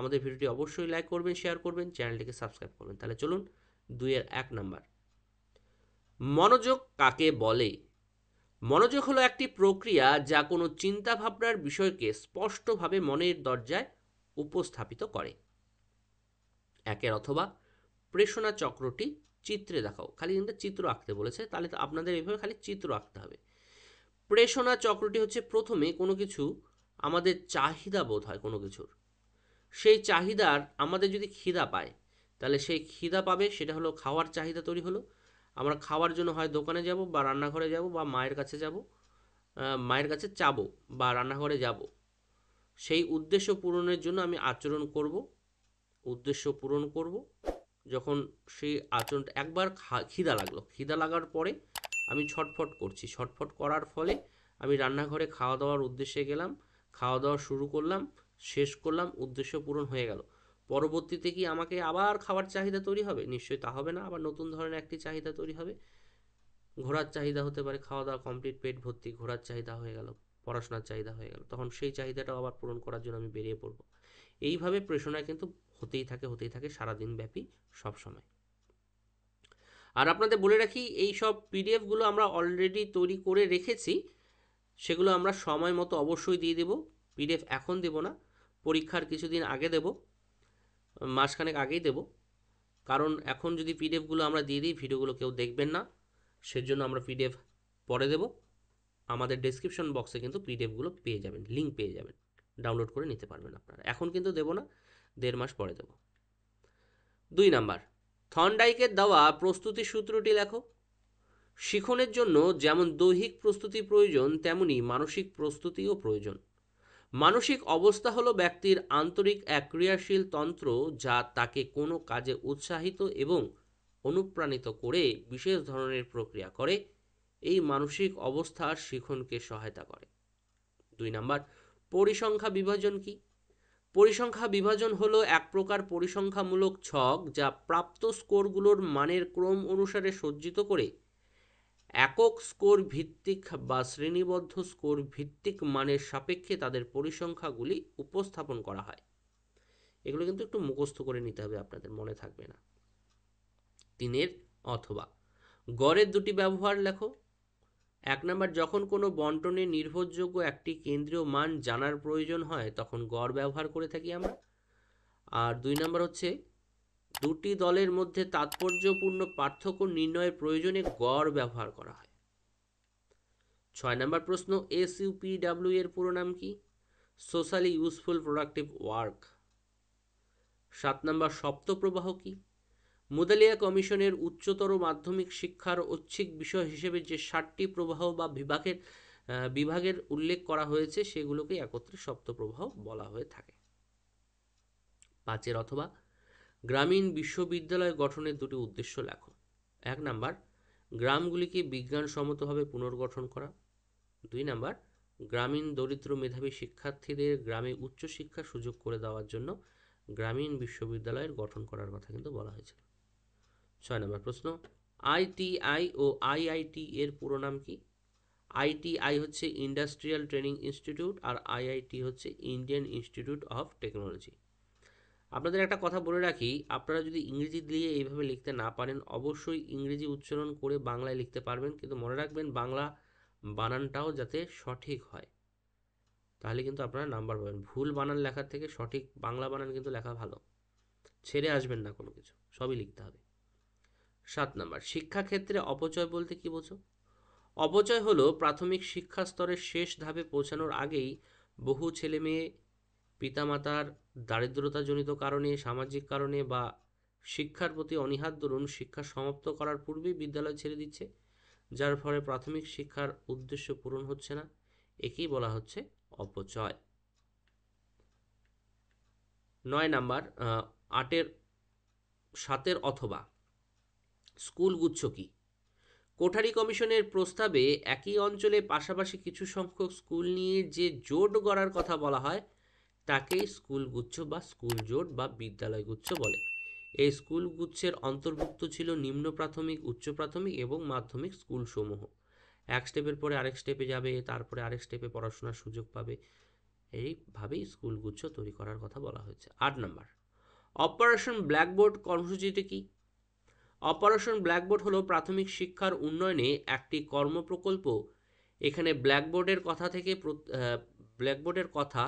আমাদের ভিডিওটি অবশ্যই লাইক করবেন, শেয়ার করবেন, চ্যানেলটিকে সাবস্ক্রাইব করবেন। তাহলে চলুন 2-এর 1 নাম্বার, মনোযোগ কাকে বলে? মনোযোগ হলো একটি প্রক্রিয়া যা কোনো চিন্তা ভাবনার বিষয়কে স্পষ্টভাবে মনের দরজায় উপস্থাপিত করে। 1-এর অথবা, প্রেষণা চক্রটি চিত্রে দেখাও। খালি কিন্তু চিত্র আঁকতে বলেছে, তাহলে তো আপনাদের এইভাবে খালি চিত্র আঁকতে হবে। প্রেষণা চক্রটি হচ্ছে প্রথমে কোনো কিছু আমাদের চাহিদা বোধ হয় কোনো কিছুর, সেই চাহিদার আমাদের যদি খিদা পায় তাহলে সেই খিদা পাবে, সেটা হলো খাওয়ার চাহিদা তৈরি হলো। আমরা খাওয়ার জন্য হয় দোকানে যাব বা রান্নাঘরে যাব বা মায়ের কাছে যাব, মায়ের কাছে চাবো বা রান্নাঘরে যাব। সেই উদ্দেশ্য পূরণের জন্য আমি আচরণ করব, উদ্দেশ্য পূরণ করব। যখন সেই আচরণটা একবার খিদা লাগলো, খিদা লাগার পরে আমি ছটফট করছি, ছটফট করার ফলে আমি রান্নাঘরে খাওয়া দাওয়ার উদ্দেশ্যে গেলাম, খাওয়া দাওয়া শুরু করলাম, শেষ করলাম, উদ্দেশ্য পূরণ হয়ে গেল। পরবর্তীতে কি আমাকে আবার খাওয়ার চাহিদা তৈরি হবে? নিশ্চয়ই তা হবে না, আবার নতুন ধরনের একটি চাহিদা তৈরি হবে। ঘোরার চাহিদা হতে পারে, খাওয়া দাওয়া কমপ্লিট, পেট ভর্তি, ঘোরার চাহিদা হয়ে গেল, পড়াশোনার চাহিদা হয়ে গেল, তখন সেই চাহিদাটাও আবার পূরণ করার জন্য আমি বেরিয়ে পড়ব। এইভাবে প্রেষণায় কিন্তু হতেই থাকে সারাদিন ব্যাপী সব সময়। আর আপনাদের বলে রাখি, এই সব পিডিএফগুলো আমরা অলরেডি তৈরি করে রেখেছি, সেগুলো আমরা সময় মতো অবশ্যই দিয়ে দেব। পিডিএফ এখন দেব না, পরীক্ষার কিছুদিন আগে দেব, মাসখানেক আগেই দেব। কারণ এখন যদি পিডিএফগুলো আমরা দিয়ে দিই, ভিডিওগুলো কেউ দেখবেন না, সেজন্য আমরা পিডিএফ পরে দেব। আমাদের ডেসক্রিপশন বক্সে কিন্তু পিডিএফগুলো পেয়ে যাবেন, লিঙ্ক পেয়ে যাবেন, ডাউনলোড করে নিতে পারবেন আপনারা। এখন কিন্তু দেব না, 1.5 মাস পরে দেব। 2 নাম্বার, থর্নডাইকের দেওয়া প্রস্তুতি সূত্রটি লেখো। শিখনের জন্য যেমন দৈহিক প্রস্তুতি প্রয়োজন, তেমনি মানসিক প্রস্তুতিও প্রয়োজন। মানসিক অবস্থা হলো ব্যক্তির আন্তরিক এক ক্রিয়াশীল তন্ত্র, যা তাকে কোনো কাজে উৎসাহিত এবং অনুপ্রাণিত করে বিশেষ ধরনের প্রক্রিয়া করে। এই মানসিক অবস্থা শিখনকে সহায়তা করে। 2 নাম্বার, পরিসংখ্যা বিভাজন কি? পরিসংখ্যা বিভাজন হলো এক প্রকার পরিসংখ্যামূলক ছক, যা প্রাপ্ত স্কোরগুলোর মানের ক্রম অনুসারে সজ্জিত করে একক স্কোর ভিত্তিক বা শ্রেণীবদ্ধ স্কোর ভিত্তিক মানের সাপেক্ষে তাদের পরিসংখ্যাগুলি উপস্থাপন করা হয়। এগুলো কিন্তু একটু মুখস্থ করে নিতে হবে, আপনাদের মনে থাকবে না। 3-এর অথবা, গড়ের 2টি ব্যবহার লেখো। 1 নাম্বার, যখন কোনো বন্টনে নির্ভরযোগ্য একটি কেন্দ্রীয় মান জানার প্রয়োজন হয় তখন গড় ব্যবহার করে থাকি আমরা। আর 2 নাম্বার হচ্ছে, দুটি দলের মধ্যে তাৎপর্যপূর্ণ পার্থক্য নির্ণয়ের প্রয়োজনে গড় ব্যবহার করা হয়। 6 নাম্বার প্রশ্ন, SUPW এর পুরো নাম কি? Socially useful productive work. 7 number, সপ্তপ্রবাহ কি? মুদালিয়া কমিশনের উচ্চতর মাধ্যমিক শিক্ষার ঐচ্ছিক বিষয় হিসেবে যে 7টি প্রবাহ বা বিভাগের উল্লেখ করা হয়েছে সেগুলোকে একত্রে সপ্তপ্রবাহ বলা হয়ে থাকে। 5-এর অথবা, গ্রামীণ বিশ্ববিদ্যালয় গঠনের 2টি উদ্দেশ্য লেখো। 1 নাম্বার, গ্রামগুলিকে বিজ্ঞানসম্মতভাবে পুনর্গঠন করা। 2 নাম্বার, গ্রামীণ দরিদ্র মেধাবী শিক্ষার্থীদের গ্রামে উচ্চশিক্ষার সুযোগ করে দেওয়ার জন্য গ্রামীণ বিশ্ববিদ্যালয়ের গঠন করার কথা কিন্তু বলা হয়েছিল। 6 নম্বর প্রশ্ন, ITI ও IIT এর পুরো নাম কি? ITI হচ্ছে ইন্ডাস্ট্রিয়াল ট্রেনিং ইনস্টিটিউট আর IIT হচ্ছে ইন্ডিয়ান ইনস্টিটিউট অফ টেকনোলজি। আপনাদের একটা কথা বলে রাখি, আপনারা যদি ইংরেজি দিয়ে এইভাবে লিখতে না পারেন অবশ্যই ইংরেজি উচ্চারণ করে বাংলায় লিখতে পারবেন, কিন্তু মনে রাখবেন বাংলা বানানটাও যাতে সঠিক হয়, তাহলে কিন্তু আপনারা নাম্বার পাবেন। ভুল বানান লেখার থেকে সঠিক বাংলা বানান কিন্তু লেখা ভালো, ছেড়ে আসবেন না কোনো কিছু, সবই লিখতে হবে। 7 নাম্বার, শিক্ষাক্ষেত্রে অপচয় বলতে কি বোঝো? অপচয় হলো প্রাথমিক শিক্ষা স্তরের শেষ ধাপে পৌঁছানোর আগেই বহু ছেলে মেয়ে পিতামাতার দারিদ্রতাজনিত কারণে, সামাজিক কারণে বা শিক্ষার প্রতি অনীহার দরুন শিক্ষা সমাপ্ত করার পূর্বেই বিদ্যালয় ছেড়ে দিচ্ছে, যার ফলে প্রাথমিক শিক্ষার উদ্দেশ্য পূরণ হচ্ছে না। একেই বলা হচ্ছে অপচয়। 9 নাম্বার, 7-এর অথবা, স্কুল গুচ্ছ কি? কোঠারি কমিশনের প্রস্তাবে একই অঞ্চলে পাশাপাশি কিছু সংখ্যক স্কুল নিয়ে যে জোট গড়ার কথা বলা হয় তাকেই স্কুল গুচ্ছ বা স্কুল জোট বা বিদ্যালয় গুচ্ছ বলে। এই স্কুল গুচ্ছের অন্তর্ভুক্ত ছিল নিম্ন প্রাথমিক, উচ্চ প্রাথমিক এবং মাধ্যমিক স্কুলসমূহ। এক স্টেপের পরে আরেক স্টেপে যাবে, তারপরে আরেক স্টেপে পড়াশোনার সুযোগ পাবে। এইভাবেই স্কুলগুচ্ছ তৈরি করার কথা বলা হয়েছে। 8 নাম্বার, অপারেশন ব্ল্যাকবোর্ড কর্মসূচিটি কি? অপারেশন ব্ল্যাকবোর্ড হলো প্রাথমিক শিক্ষার উন্নয়নে একটি কর্মপ্রকল্প। এখানে ব্ল্যাকবোর্ডের কথা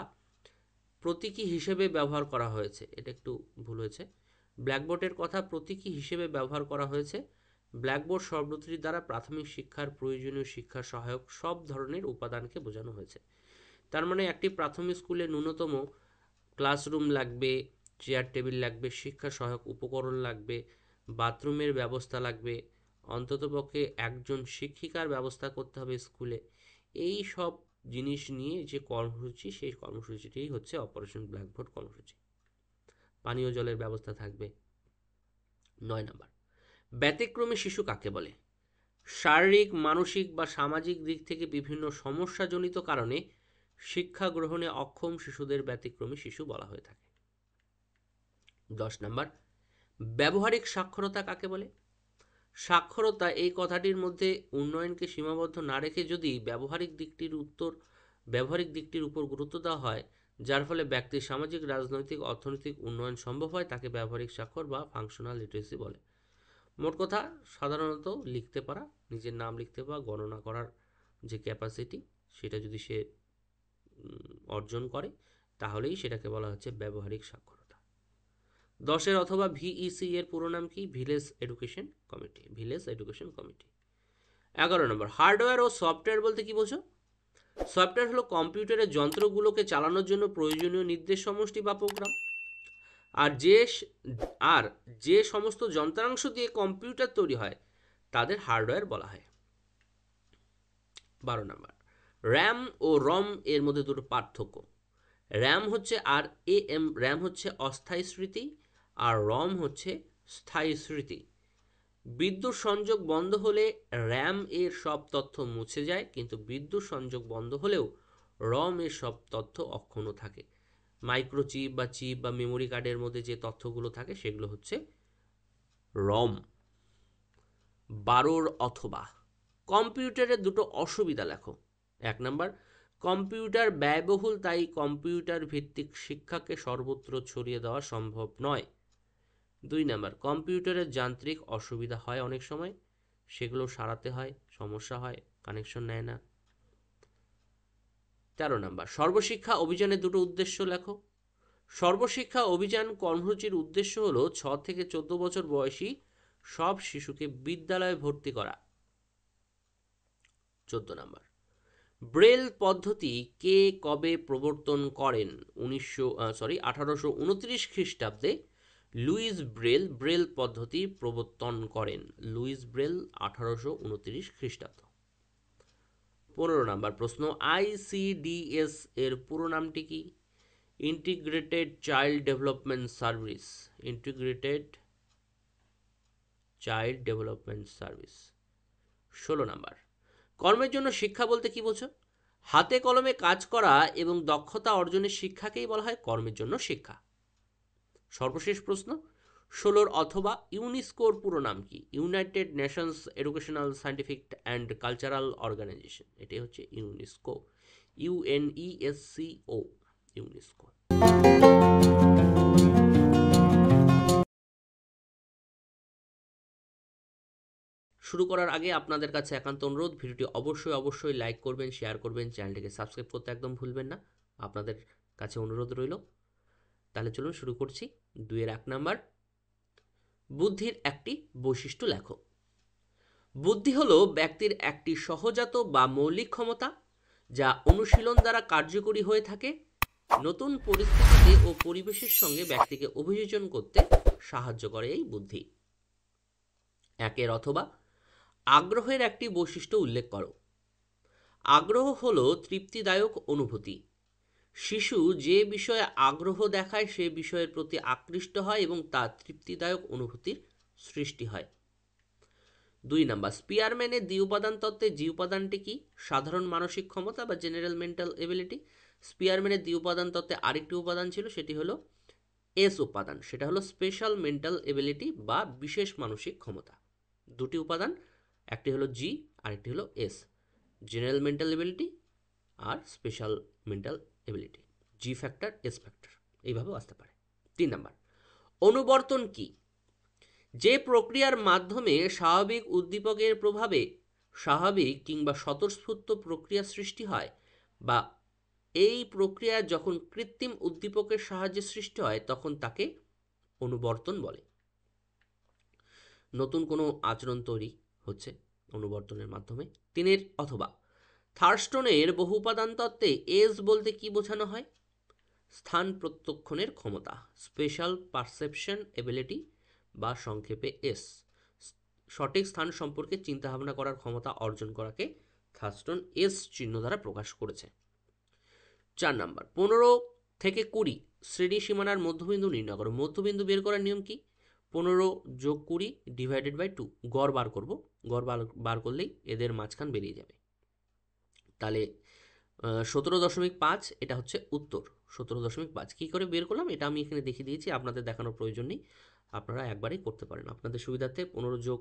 প্রতীকী হিসেবে ব্যবহার করা হয়েছে। এটা একটু ভুল হয়েছে, ব্ল্যাকবোর্ডের কথা প্রতীকী হিসেবে ব্যবহার করা হয়েছে। ব্ল্যাকবোর্ড শব্দটির দ্বারা প্রাথমিক শিক্ষার প্রয়োজনীয় শিক্ষা সহায়ক সব ধরনের উপাদানকে বোঝানো হয়েছে। তার মানে একটি প্রাথমিক স্কুলে ন্যূনতম ক্লাসরুম লাগবে, চেয়ার টেবিল লাগবে, শিক্ষা সহায়ক উপকরণ লাগবে, বাথরুমের ব্যবস্থা লাগবে, অন্ততপক্ষে একজন শিক্ষিকার ব্যবস্থা করতে হবে স্কুলে। এই সব জিনিস নিয়ে যে কর্মসূচি, সেই কর্মসূচিটাই হচ্ছে অপারেশন ব্ল্যাকবোর্ড কর্মসূচি। পানীয় জলের ব্যবস্থা থাকবে। 9 নাম্বার, ব্যতিক্রমী শিশু কাকে বলে? শারীরিক, মানসিক বা সামাজিক দিক থেকে বিভিন্ন সমস্যাজনিত কারণে শিক্ষা গ্রহণে অক্ষম শিশুদের ব্যতিক্রমী শিশু বলা হয়ে থাকে। 10 নাম্বার, ব্যবহারিক সাক্ষরতা কাকে বলে? সাক্ষরতা এই কথাটির মধ্যে উন্নয়নকে সীমাবদ্ধ না রেখে যদি ব্যবহারিক দিকটির উপর গুরুত্ব দেওয়া হয়, যার ফলে ব্যক্তির সামাজিক, রাজনৈতিক, অর্থনৈতিক উন্নয়ন সম্ভব হয়, তাকে ব্যবহারিক সাক্ষর বা ফাংশনাল লিটারেসি বলে। মোট কথা, সাধারণত লিখতে পারা, নিজের নাম লিখতে পারা, গণনা করার যে ক্যাপাসিটি, সেটা যদি সে অর্জন করে, তাহলেই সেটাকে বলা হচ্ছে ব্যবহারিক সাক্ষরতা। 10 অথবা ভিইসি এর পুরো নাম কি? Village education committee. Village education committee. 11 নম্বর, হার্ডওয়্যার ও সফটওয়্যার বলতে কি বোঝো? সফটওয়্যার হলো কম্পিউটারের যন্ত্রগুলোকে চালানোর জন্য প্রয়োজনীয় নির্দেশ সমষ্টি বা প্রোগ্রাম। আর যে সমস্ত যন্ত্রাংশ দিয়ে কম্পিউটার তৈরি হয় তাদের হার্ডওয়্যার বলা হয়। 12 নম্বর, র্যাম ও রম এর মধ্যে দুটো পার্থক্য। র্যাম হচ্ছে অস্থায়ী স্মৃতি, আর রম হচ্ছে স্থায়ী স্মৃতি। বিদ্যুৎ সংযোগ বন্ধ হলে র্যাম এর সব তথ্য মুছে যায়, কিন্তু বিদ্যুৎ সংযোগ বন্ধ হলেও রম এর সব তথ্য অক্ষুণ্ণ থাকে। মাইক্রোচিপ বা চিপ বা মেমোরি কার্ডের মধ্যে যে তথ্যগুলো থাকে সেগুলো হচ্ছে রম। 12 অথবা, কম্পিউটারের দুটো অসুবিধা লেখো। 1 নাম্বার, কম্পিউটার ব্যয়বহুল, তাই কম্পিউটার ভিত্তিক শিক্ষাকে সর্বত্র ছড়িয়ে দেওয়া সম্ভব নয়। 2 নাম্বার, কম্পিউটারের যান্ত্রিক অসুবিধা হয় অনেক সময়, সেগুলো সারাতে হয়, সমস্যা হয়, কানেকশন নেয় না। 13 নাম্বার, সর্বশিক্ষা অভিযানের দুটো উদ্দেশ্য লেখো। সর্বশিক্ষা অভিযান কর্মসূচির উদ্দেশ্য হলো 6 থেকে 14 বছর বয়সী সব শিশুকে বিদ্যালয়ে ভর্তি করা। 14 নাম্বার, ব্রেল পদ্ধতি কে কবে প্রবর্তন করেন? 1829 খ্রিস্টাব্দে লুইস ব্রেল পদ্ধতি প্রবর্তন করেন। লুইস ব্রেল 1829 খ্রিস্টাব্দ। 15 নাম্বার প্রশ্ন, ICDS এর পুরো নামটি কি? Integrated child development service. Integrated child development service. 16 number, কর্মের জন্য শিক্ষা বলতে কি বোঝো? হাতে কলমে কাজ করা এবং দক্ষতা অর্জনের শিক্ষাকেই বলা হয় কর্মের জন্য শিক্ষা। সর্বশেষ প্রশ্ন, 16 অথবা ইউনেস্কোর পুরো নাম কি? United Nations Educational, Scientific and Cultural Organization. এটাই হচ্ছে ইউনেস্কো। UNESCO, UNESCO. শুরু করার আগে আপনাদের কাছে একান্ত অনুরোধ, ভিডিওটি অবশ্যই লাইক করবেন, শেয়ার করবেন, চ্যানেলটিকে সাবস্ক্রাইব করতে একদম ভুলবেন না। আপনাদের কাছে অনুরোধ রইল। তাহলে চলুন শুরু করছি। 2-1 নাম্বার, বুদ্ধির একটি বৈশিষ্ট্য লেখো। বুদ্ধি হলো ব্যক্তির একটি সহজাত বা মৌলিক ক্ষমতা, যা অনুশীলন দ্বারা কার্যকরী হয়ে থাকে। নতুন পরিস্থিতিতে ও পরিবেশের সঙ্গে ব্যক্তিকে অভিযোজন করতে সাহায্য করে এই বুদ্ধি। 1 অথবা, আগ্রহের একটি বৈশিষ্ট্য উল্লেখ করো। আগ্রহ হলো তৃপ্তিদায়ক অনুভূতি। শিশু যে বিষয়ে আগ্রহ দেখায় সে বিষয়ের প্রতি আকৃষ্ট হয় এবং তার তৃপ্তিদায়ক অনুভূতির সৃষ্টি হয়। 2 নাম্বার, স্পিয়ারম্যানের দ্বি-উপাদান তত্ত্বে জি উপাদানটি কি? সাধারণ মানসিক ক্ষমতা বা জেনারেল মেন্টাল এবিলিটি। স্পিয়ারম্যানের দ্বি-উপাদান তত্ত্বে আরেকটি উপাদান ছিল, সেটি হলো এস উপাদান, সেটা হলো স্পেশাল মেন্টাল এবিলিটি বা বিশেষ মানসিক ক্ষমতা। দুটি উপাদান, একটি হলো জি, আরেকটি হলো এস, জেনারেল মেন্টাল এবিলিটি আর স্পেশাল মেন্টাল এবিলিটি। জি ফ্যাক্টর, এস ফ্যাক্টর, এইভাবেও আসতে পারে। 3 নাম্বার, অনুবর্তন কি? যে প্রক্রিয়ার মাধ্যমে স্বাভাবিক উদ্দীপকের প্রভাবে স্বাভাবিক কিংবা স্বতঃস্ফূর্ত প্রক্রিয়া সৃষ্টি হয়, বা এই প্রক্রিয়া যখন কৃত্রিম উদ্দীপকের সাহায্যে সৃষ্টি হয় তখন তাকে অনুবর্তন বলে। নতুন কোনো আচরণ তৈরি হচ্ছে অনুবর্তনের মাধ্যমে। 3 অথবা, থার্স্টনের বহু উপাদান তত্ত্বে এস বলতে কি বোঝানো হয়? স্থান প্রত্যক্ষণের ক্ষমতা, স্পেশাল পারসেপশন এবিলিটি, বা সংক্ষেপে এস। সঠিক স্থান সম্পর্কে চিন্তাভাবনা করার ক্ষমতা অর্জন করাকে থার্স্টন এস চিহ্ন দ্বারা প্রকাশ করেছে। 4 নাম্বার, 15 থেকে 20 শ্রেণী সীমানার মধ্যবিন্দু নির্ণয় করো। মধ্যবিন্দু বের করার নিয়ম কি? 15 যোগ 20 ডিভাইডেড বাই 2, গড় বার করব। গড় বার করলেই এদের মাঝখান বেরিয়ে যাবে। তাহলে 17.5 এটা হচ্ছে উত্তর। 17.5 কী করে বের করলাম এটা আমি এখানে দেখিয়ে দিয়েছি, আপনাদের দেখানোর প্রয়োজন নেই, আপনারা একবারেই করতে পারেন আপনাদের সুবিধার্থে। 15 যোগ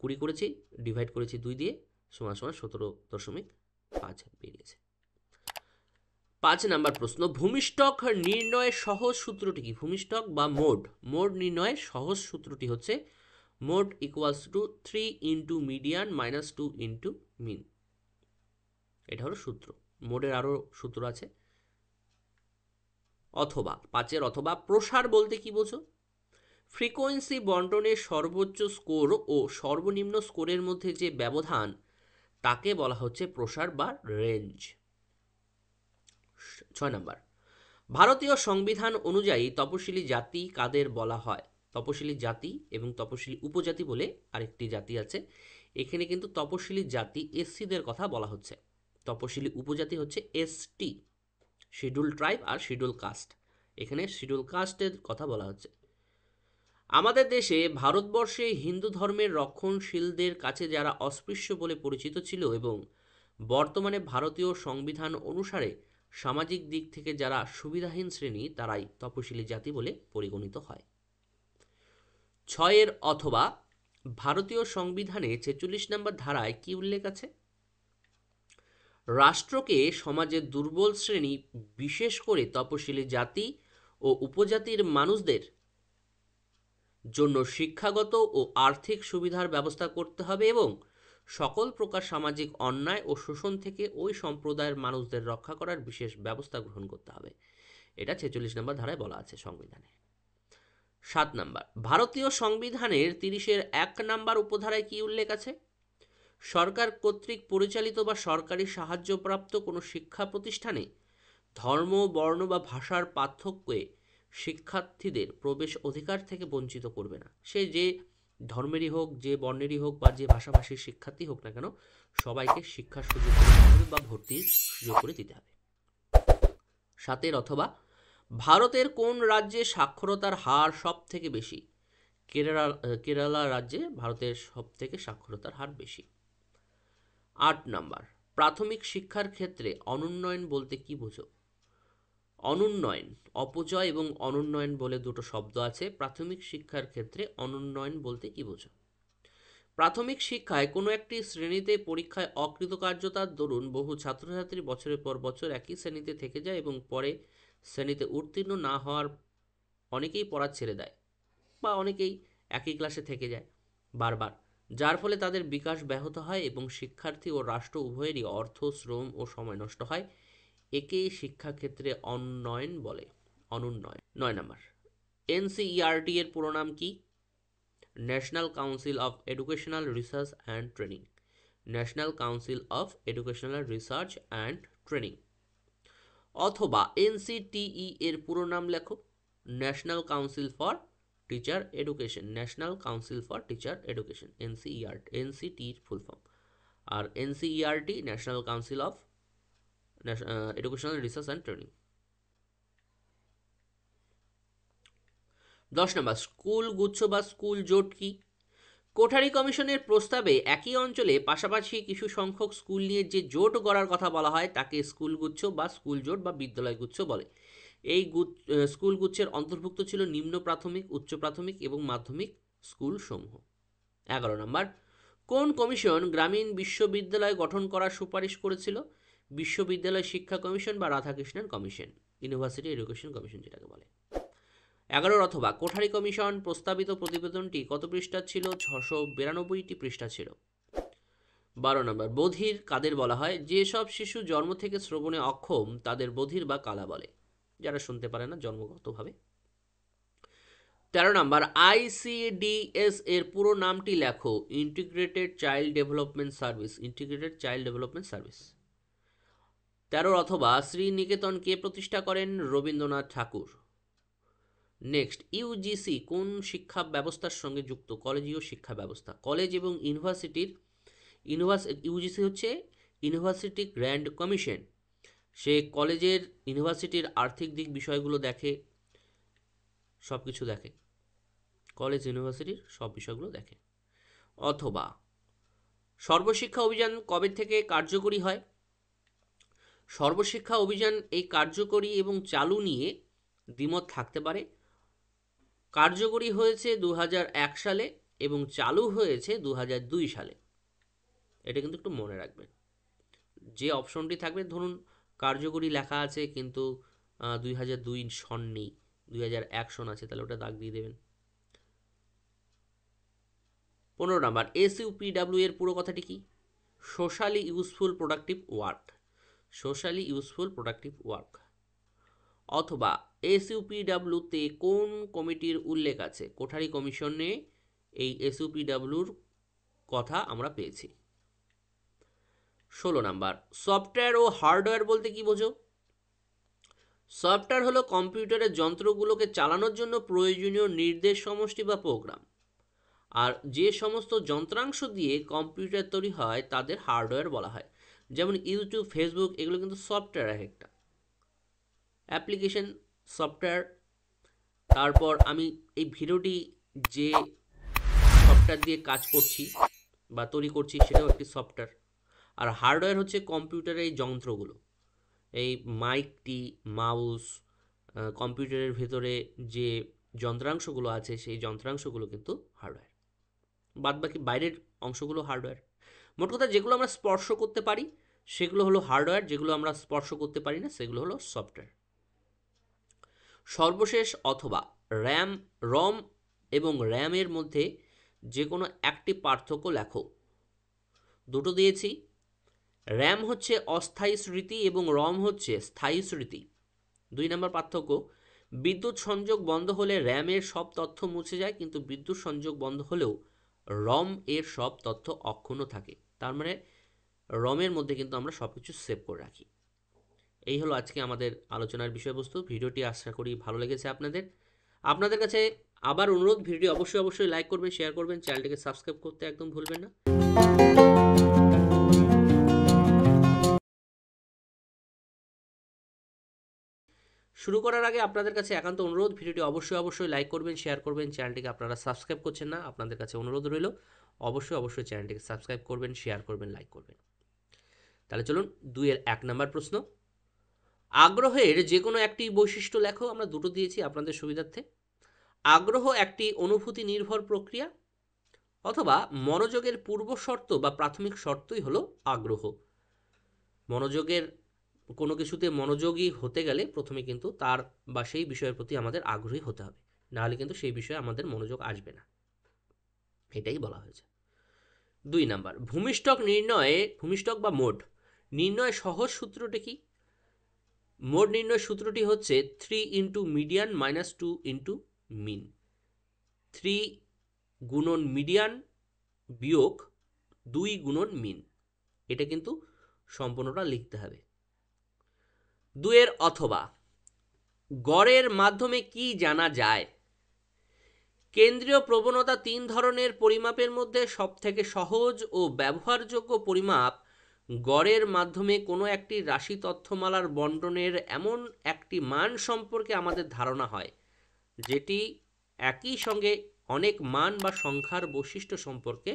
20 করেছি, ডিভাইড করেছি 2 দিয়ে, সমান সমান 17.5 বেরিয়েছে। 5 নাম্বার প্রশ্ন, ভূমিষ্ঠক নির্ণয়ের সহজ সূত্রটি কি? ভূমিষ্ঠক বা মোড নির্ণয়ের সহজ সূত্রটি হচ্ছে mode equals to 3 into median minus 2 into mean. এটা হলো সূত্র। মোডের আরও সূত্র আছে। অথবা 5 অথবা, প্রসার বলতে কি বোঝো? ফ্রিকোয়েন্সি বন্টনের সর্বোচ্চ স্কোর ও সর্বনিম্ন স্কোরের মধ্যে যে ব্যবধান তাকে বলা হচ্ছে প্রসার বা রেঞ্জ। 6 নাম্বার, ভারতীয় সংবিধান অনুযায়ী তপশিলি জাতি কাদের বলা হয়? তপশিলি জাতি এবং তপশিলি উপজাতি বলে আরেকটি জাতি আছে। এখানে কিন্তু তপশিলি জাতি এসসিদের কথা বলা হচ্ছে, তপশিলি উপজাতি হচ্ছে এসটি, শিডিউল ট্রাইব আর শিডিউল কাস্ট। এখানে শিডিউল কাস্টের কথা বলা হচ্ছে। আমাদের দেশে ভারতবর্ষে হিন্দু ধর্মের রক্ষণশীলদের কাছে যারা অস্পৃশ্য বলে পরিচিত ছিল এবং বর্তমানে ভারতীয় সংবিধান অনুসারে সামাজিক দিক থেকে যারা সুবিধাহীন শ্রেণী তারাই তপশিলি জাতি বলে পরিগণিত হয়। 6 অথবা, ভারতীয় সংবিধানে 46 নম্বর ধারায় কি উল্লেখ আছে? রাষ্ট্রকে সমাজের দুর্বল শ্রেণী বিশেষ করে তপশিলি জাতি ও উপজাতির মানুষদের জন্য শিক্ষাগত ও আর্থিক সুবিধার ব্যবস্থা করতে হবে এবং সকল প্রকার সামাজিক অন্যায় ও শোষণ থেকে ওই সম্প্রদায়ের মানুষদের রক্ষা করার বিশেষ ব্যবস্থা গ্রহণ করতে হবে। এটা 46 নম্বর ধারায় বলা আছে সংবিধানে। 7 নাম্বার, ভারতীয় সংবিধানের 30-1 নাম্বার উপধারায় কি উল্লেখ আছে? সরকার কর্তৃক পরিচালিত বা সরকারি সাহায্যপ্রাপ্ত কোনো শিক্ষা প্রতিষ্ঠানে ধর্ম, বর্ণ বা ভাষার পার্থক্যে শিক্ষার্থীদের প্রবেশ অধিকার থেকে বঞ্চিত করবে না। সে যে ধর্মেরই হোক, যে বর্ণেরই হোক, বা যে ভাষাভাষীর শিক্ষার্থী হোক না কেন, সবাইকে শিক্ষার সুযোগ করে দিতে হবে বা ভর্তির সুযোগ করে দিতে হবে। 7 অথবা, ভারতের কোন রাজ্যে সাক্ষরতার হার সব থেকে বেশি? কেরালা রাজ্যে ভারতের সব থেকে সাক্ষরতার হার বেশি। 8 নাম্বার, প্রাথমিক শিক্ষার ক্ষেত্রে অনুন্নয়ন বলতে কি বোঝো? অনুন্নয়ন, অপচয় এবং অনুন্নয়ন বলে দুটো শব্দ আছে। প্রাথমিক শিক্ষার ক্ষেত্রে অনুন্নয়ন বলতে কি বোঝো? প্রাথমিক শিক্ষায় কোনো একটি শ্রেণীতে পরীক্ষায় অকৃতকার্যতার দরুন বহু ছাত্রছাত্রী বছরের পর বছর একই শ্রেণীতে থেকে যায় এবং পরে শ্রেণীতে উত্তীর্ণ না হওয়ার অনেকেই পড়া ছেড়ে দেয় বা অনেকেই একই ক্লাসে থেকে যায় বারবার, যার ফলে তাদের বিকাশ ব্যাহত হয় এবং শিক্ষার্থী ও রাষ্ট্র উভয়েরই অর্থ, শ্রম ও সময় নষ্ট হয়। একেই শিক্ষাক্ষেত্রে অনুন্নয়ন বলে। অনুন্নয়ন। 9 নাম্বার, এনসিইআরটি এর পুরো নাম কি? National council of educational research and training. National council of educational research and training. অথবা এনসিটিই এর পুরো নাম লেখো, national council for teacher education. National council for teacher education, NCERT, এনসিটির ফুল ফর্ম। আর NCERT national council of educational research and training. 10 number, school গুচ্ছ বা school জোট কি? কোঠারি কমিশনের প্রস্তাবে একই অঞ্চলে পাশাপাশি কিছু সংখ্যক স্কুল নিয়ে যে জোট গড়ার কথা বলা হয় তাকে স্কুল গুচ্ছ বা স্কুল জোট বা বিদ্যালয় গুচ্ছ বলে। এই স্কুল গুচ্ছের অন্তর্ভুক্ত ছিল নিম্ন প্রাথমিক, উচ্চ প্রাথমিক এবং মাধ্যমিক স্কুল সমূহ। 11 নম্বর, কোন কমিশন গ্রামীণ বিশ্ববিদ্যালয় গঠন করার সুপারিশ করেছিল? বিশ্ববিদ্যালয় শিক্ষা কমিশন বা Radhakrishnan commission. University education commission যেটাকে বলে। 11 অথবা কোঠারি কমিশন প্রস্তাবিত প্রতিবেদনটি কত পৃষ্ঠা ছিল? 692টি পৃষ্ঠা ছিল। 12 নম্বর বধির কাদের বলা হয়? যেসব শিশু জন্ম থেকে শ্রবণে অক্ষম তাদের বধির বা কালা বলে, যারা শুনতে পারে না জন্মগতভাবে। 13 নম্বর ICDS এর পুরো নামটি লেখো। Integrated child development service. Integrated child development service. 13 অথবা শ্রীনিকেতন কে প্রতিষ্ঠা করেন? রবীন্দ্রনাথ ঠাকুর। নেক্সট, ইউজিসি কোন শিক্ষা ব্যবস্থার সঙ্গে যুক্ত? কলেজীয় শিক্ষা ব্যবস্থা। কলেজ এবং ইউনিভার্সিটির ইউজিসি হচ্ছে ইউনিভার্সিটি গ্র্যান্ড কমিশন। সে কলেজের ইউনিভার্সিটির আর্থিক দিক বিষয়গুলো দেখে, সব কিছু দেখে, কলেজ ইউনিভার্সিটির সব বিষয়গুলো দেখে। অথবা সর্বশিক্ষা অভিযান কবে থেকে কার্যকরী হয়? সর্বশিক্ষা অভিযান এই কার্যকরী এবং চালু নিয়ে দ্বিমত থাকতে পারে। কার্যকরী হয়েছে 2001 সালে এবং চালু হয়েছে 2002 সালে। এটা কিন্তু একটু মনে রাখবেন। যে অপশনটি থাকবে, ধরুন কার্যকরী লেখা আছে কিন্তু 2002 সন নেই, 2001 সন আছে, তাহলে ওটা দাগ দিয়ে দেবেন। 15 নাম্বার SUPW এর পুরো কথাটি কি? Socially useful productive work. Socially useful productive work. অথবা SUPW তে কোন কমিটির উল্লেখ আছে? কোঠারি কমিশনে এই SUPWর কথা আমরা পেয়েছি। 16 নাম্বার সফটওয়্যার ও হার্ডওয়্যার বলতে কি বোঝো? সফটওয়্যার হলো কম্পিউটারের যন্ত্রগুলোকে চালানোর জন্য প্রয়োজনীয় নির্দেশ সমষ্টি বা প্রোগ্রাম, আর যে সমস্ত যন্ত্রাংশ দিয়ে কম্পিউটার তৈরি হয় তাদের হার্ডওয়্যার বলা হয়। যেমন ইউটিউব, ফেসবুক, এগুলো কিন্তু সফটওয়্যার এক একটা অ্যাপ্লিকেশন, সফটওয়্যার। তারপর আমি এই ভিডিওটি যে সফটওয়্যার দিয়ে কাজ করছি বা তৈরি করছি সেটাও একটি সফটওয়্যার। আর হার্ডওয়্যার হচ্ছে কম্পিউটারের এই যন্ত্রগুলো, এই মাইকটি, মাউস, কম্পিউটারের ভেতরে যে যন্ত্রাংশগুলো আছে সেই যন্ত্রাংশগুলো কিন্তু হার্ডওয়্যার। বাদবাকি বাইরের অংশগুলো হার্ডওয়্যার। মোট কথা যেগুলো আমরা স্পর্শ করতে পারি সেগুলো হলো হার্ডওয়্যার, যেগুলো আমরা স্পর্শ করতে পারি না সেগুলো হলো সফটওয়্যার। সর্বশেষ অথবা রম এবং র্যামের মধ্যে যে কোনো একটি পার্থক্য লেখো। দুটো দিয়েছি। র্যাম হচ্ছে অস্থায়ী স্মৃতি এবং রম হচ্ছে স্থায়ী স্মৃতি। 2 নম্বর পার্থক্য, বিদ্যুৎ সংযোগ বন্ধ হলে র্যামের সব তথ্য মুছে যায়, কিন্তু বিদ্যুৎ সংযোগ বন্ধ হলেও রম এর সব তথ্য অক্ষুণ্ণ থাকে। তার মানে রমের মধ্যে কিন্তু আমরা সব কিছু সেভ করে রাখি। এই হলো আজকে আমাদের আলোচনার বিষয়বস্তু। ভিডিওটি আশা করি ভালো লেগেছে আপনাদের কাছে আবার অনুরোধ, ভিডিওটি অবশ্যই লাইক করবেন, শেয়ার করবেন, চ্যানেলটিকে সাবস্ক্রাইব করতে একদম ভুলবেন না। শুরু করার আগে আপনাদের কাছে একান্ত অনুরোধ, ভিডিওটি অবশ্যই লাইক করবেন, শেয়ার করবেন, চ্যানেলটিকে আপনারা সাবস্ক্রাইব করছেন না, আপনাদের কাছে অনুরোধ রইল অবশ্যই চ্যানেলটিকে সাবস্ক্রাইব করবেন, শেয়ার করবেন, লাইক করবেন। তাহলে চলুন 2-1 নম্বর প্রশ্ন। আগ্রহের যে কোনো একটি বৈশিষ্ট্য লেখো। আমরা দুটো দিয়েছি আপনাদের সুবিধার্থে। আগ্রহ একটি অনুভূতি নির্ভর প্রক্রিয়া, অথবা মনোযোগের পূর্ব শর্ত বা প্রাথমিক শর্তই হলো আগ্রহ। মনোযোগের কোনো কিছুতে মনোযোগী হতে গেলে প্রথমে কিন্তু তার বা সেই বিষয়ের প্রতি আমাদের আগ্রহী হতে হবে, নাহলে কিন্তু সেই বিষয়ে আমাদের মনোযোগ আসবে না, এটাই বলা হয়েছে। 2 নাম্বার ভূমিষ্ঠক বা মোড নির্ণয় সহজ সূত্রটি কি? মোড নির্ণয় সূত্রটি হচ্ছে 3 into median minus 2 into mean. 3 গুণন মিডিয়ান বিয়োগ 2 গুণন মিন। এটা কিন্তু সম্পূর্ণটা লিখতে হবে। 2 অথবা গড়ের মাধ্যমে কি জানা যায়? কেন্দ্রীয় প্রবণতা 3 ধরনের পরিমাপের মধ্যে সবথেকে সহজ ও ব্যবহারযোগ্য পরিমাপ গড়ের মাধ্যমে কোনো একটি রাশি তথ্যমালার বণ্টনের এমন একটি মান সম্পর্কে আমাদের ধারণা হয় যেটি একই সঙ্গে অনেক মান বা সংখ্যার বৈশিষ্ট্য সম্পর্কে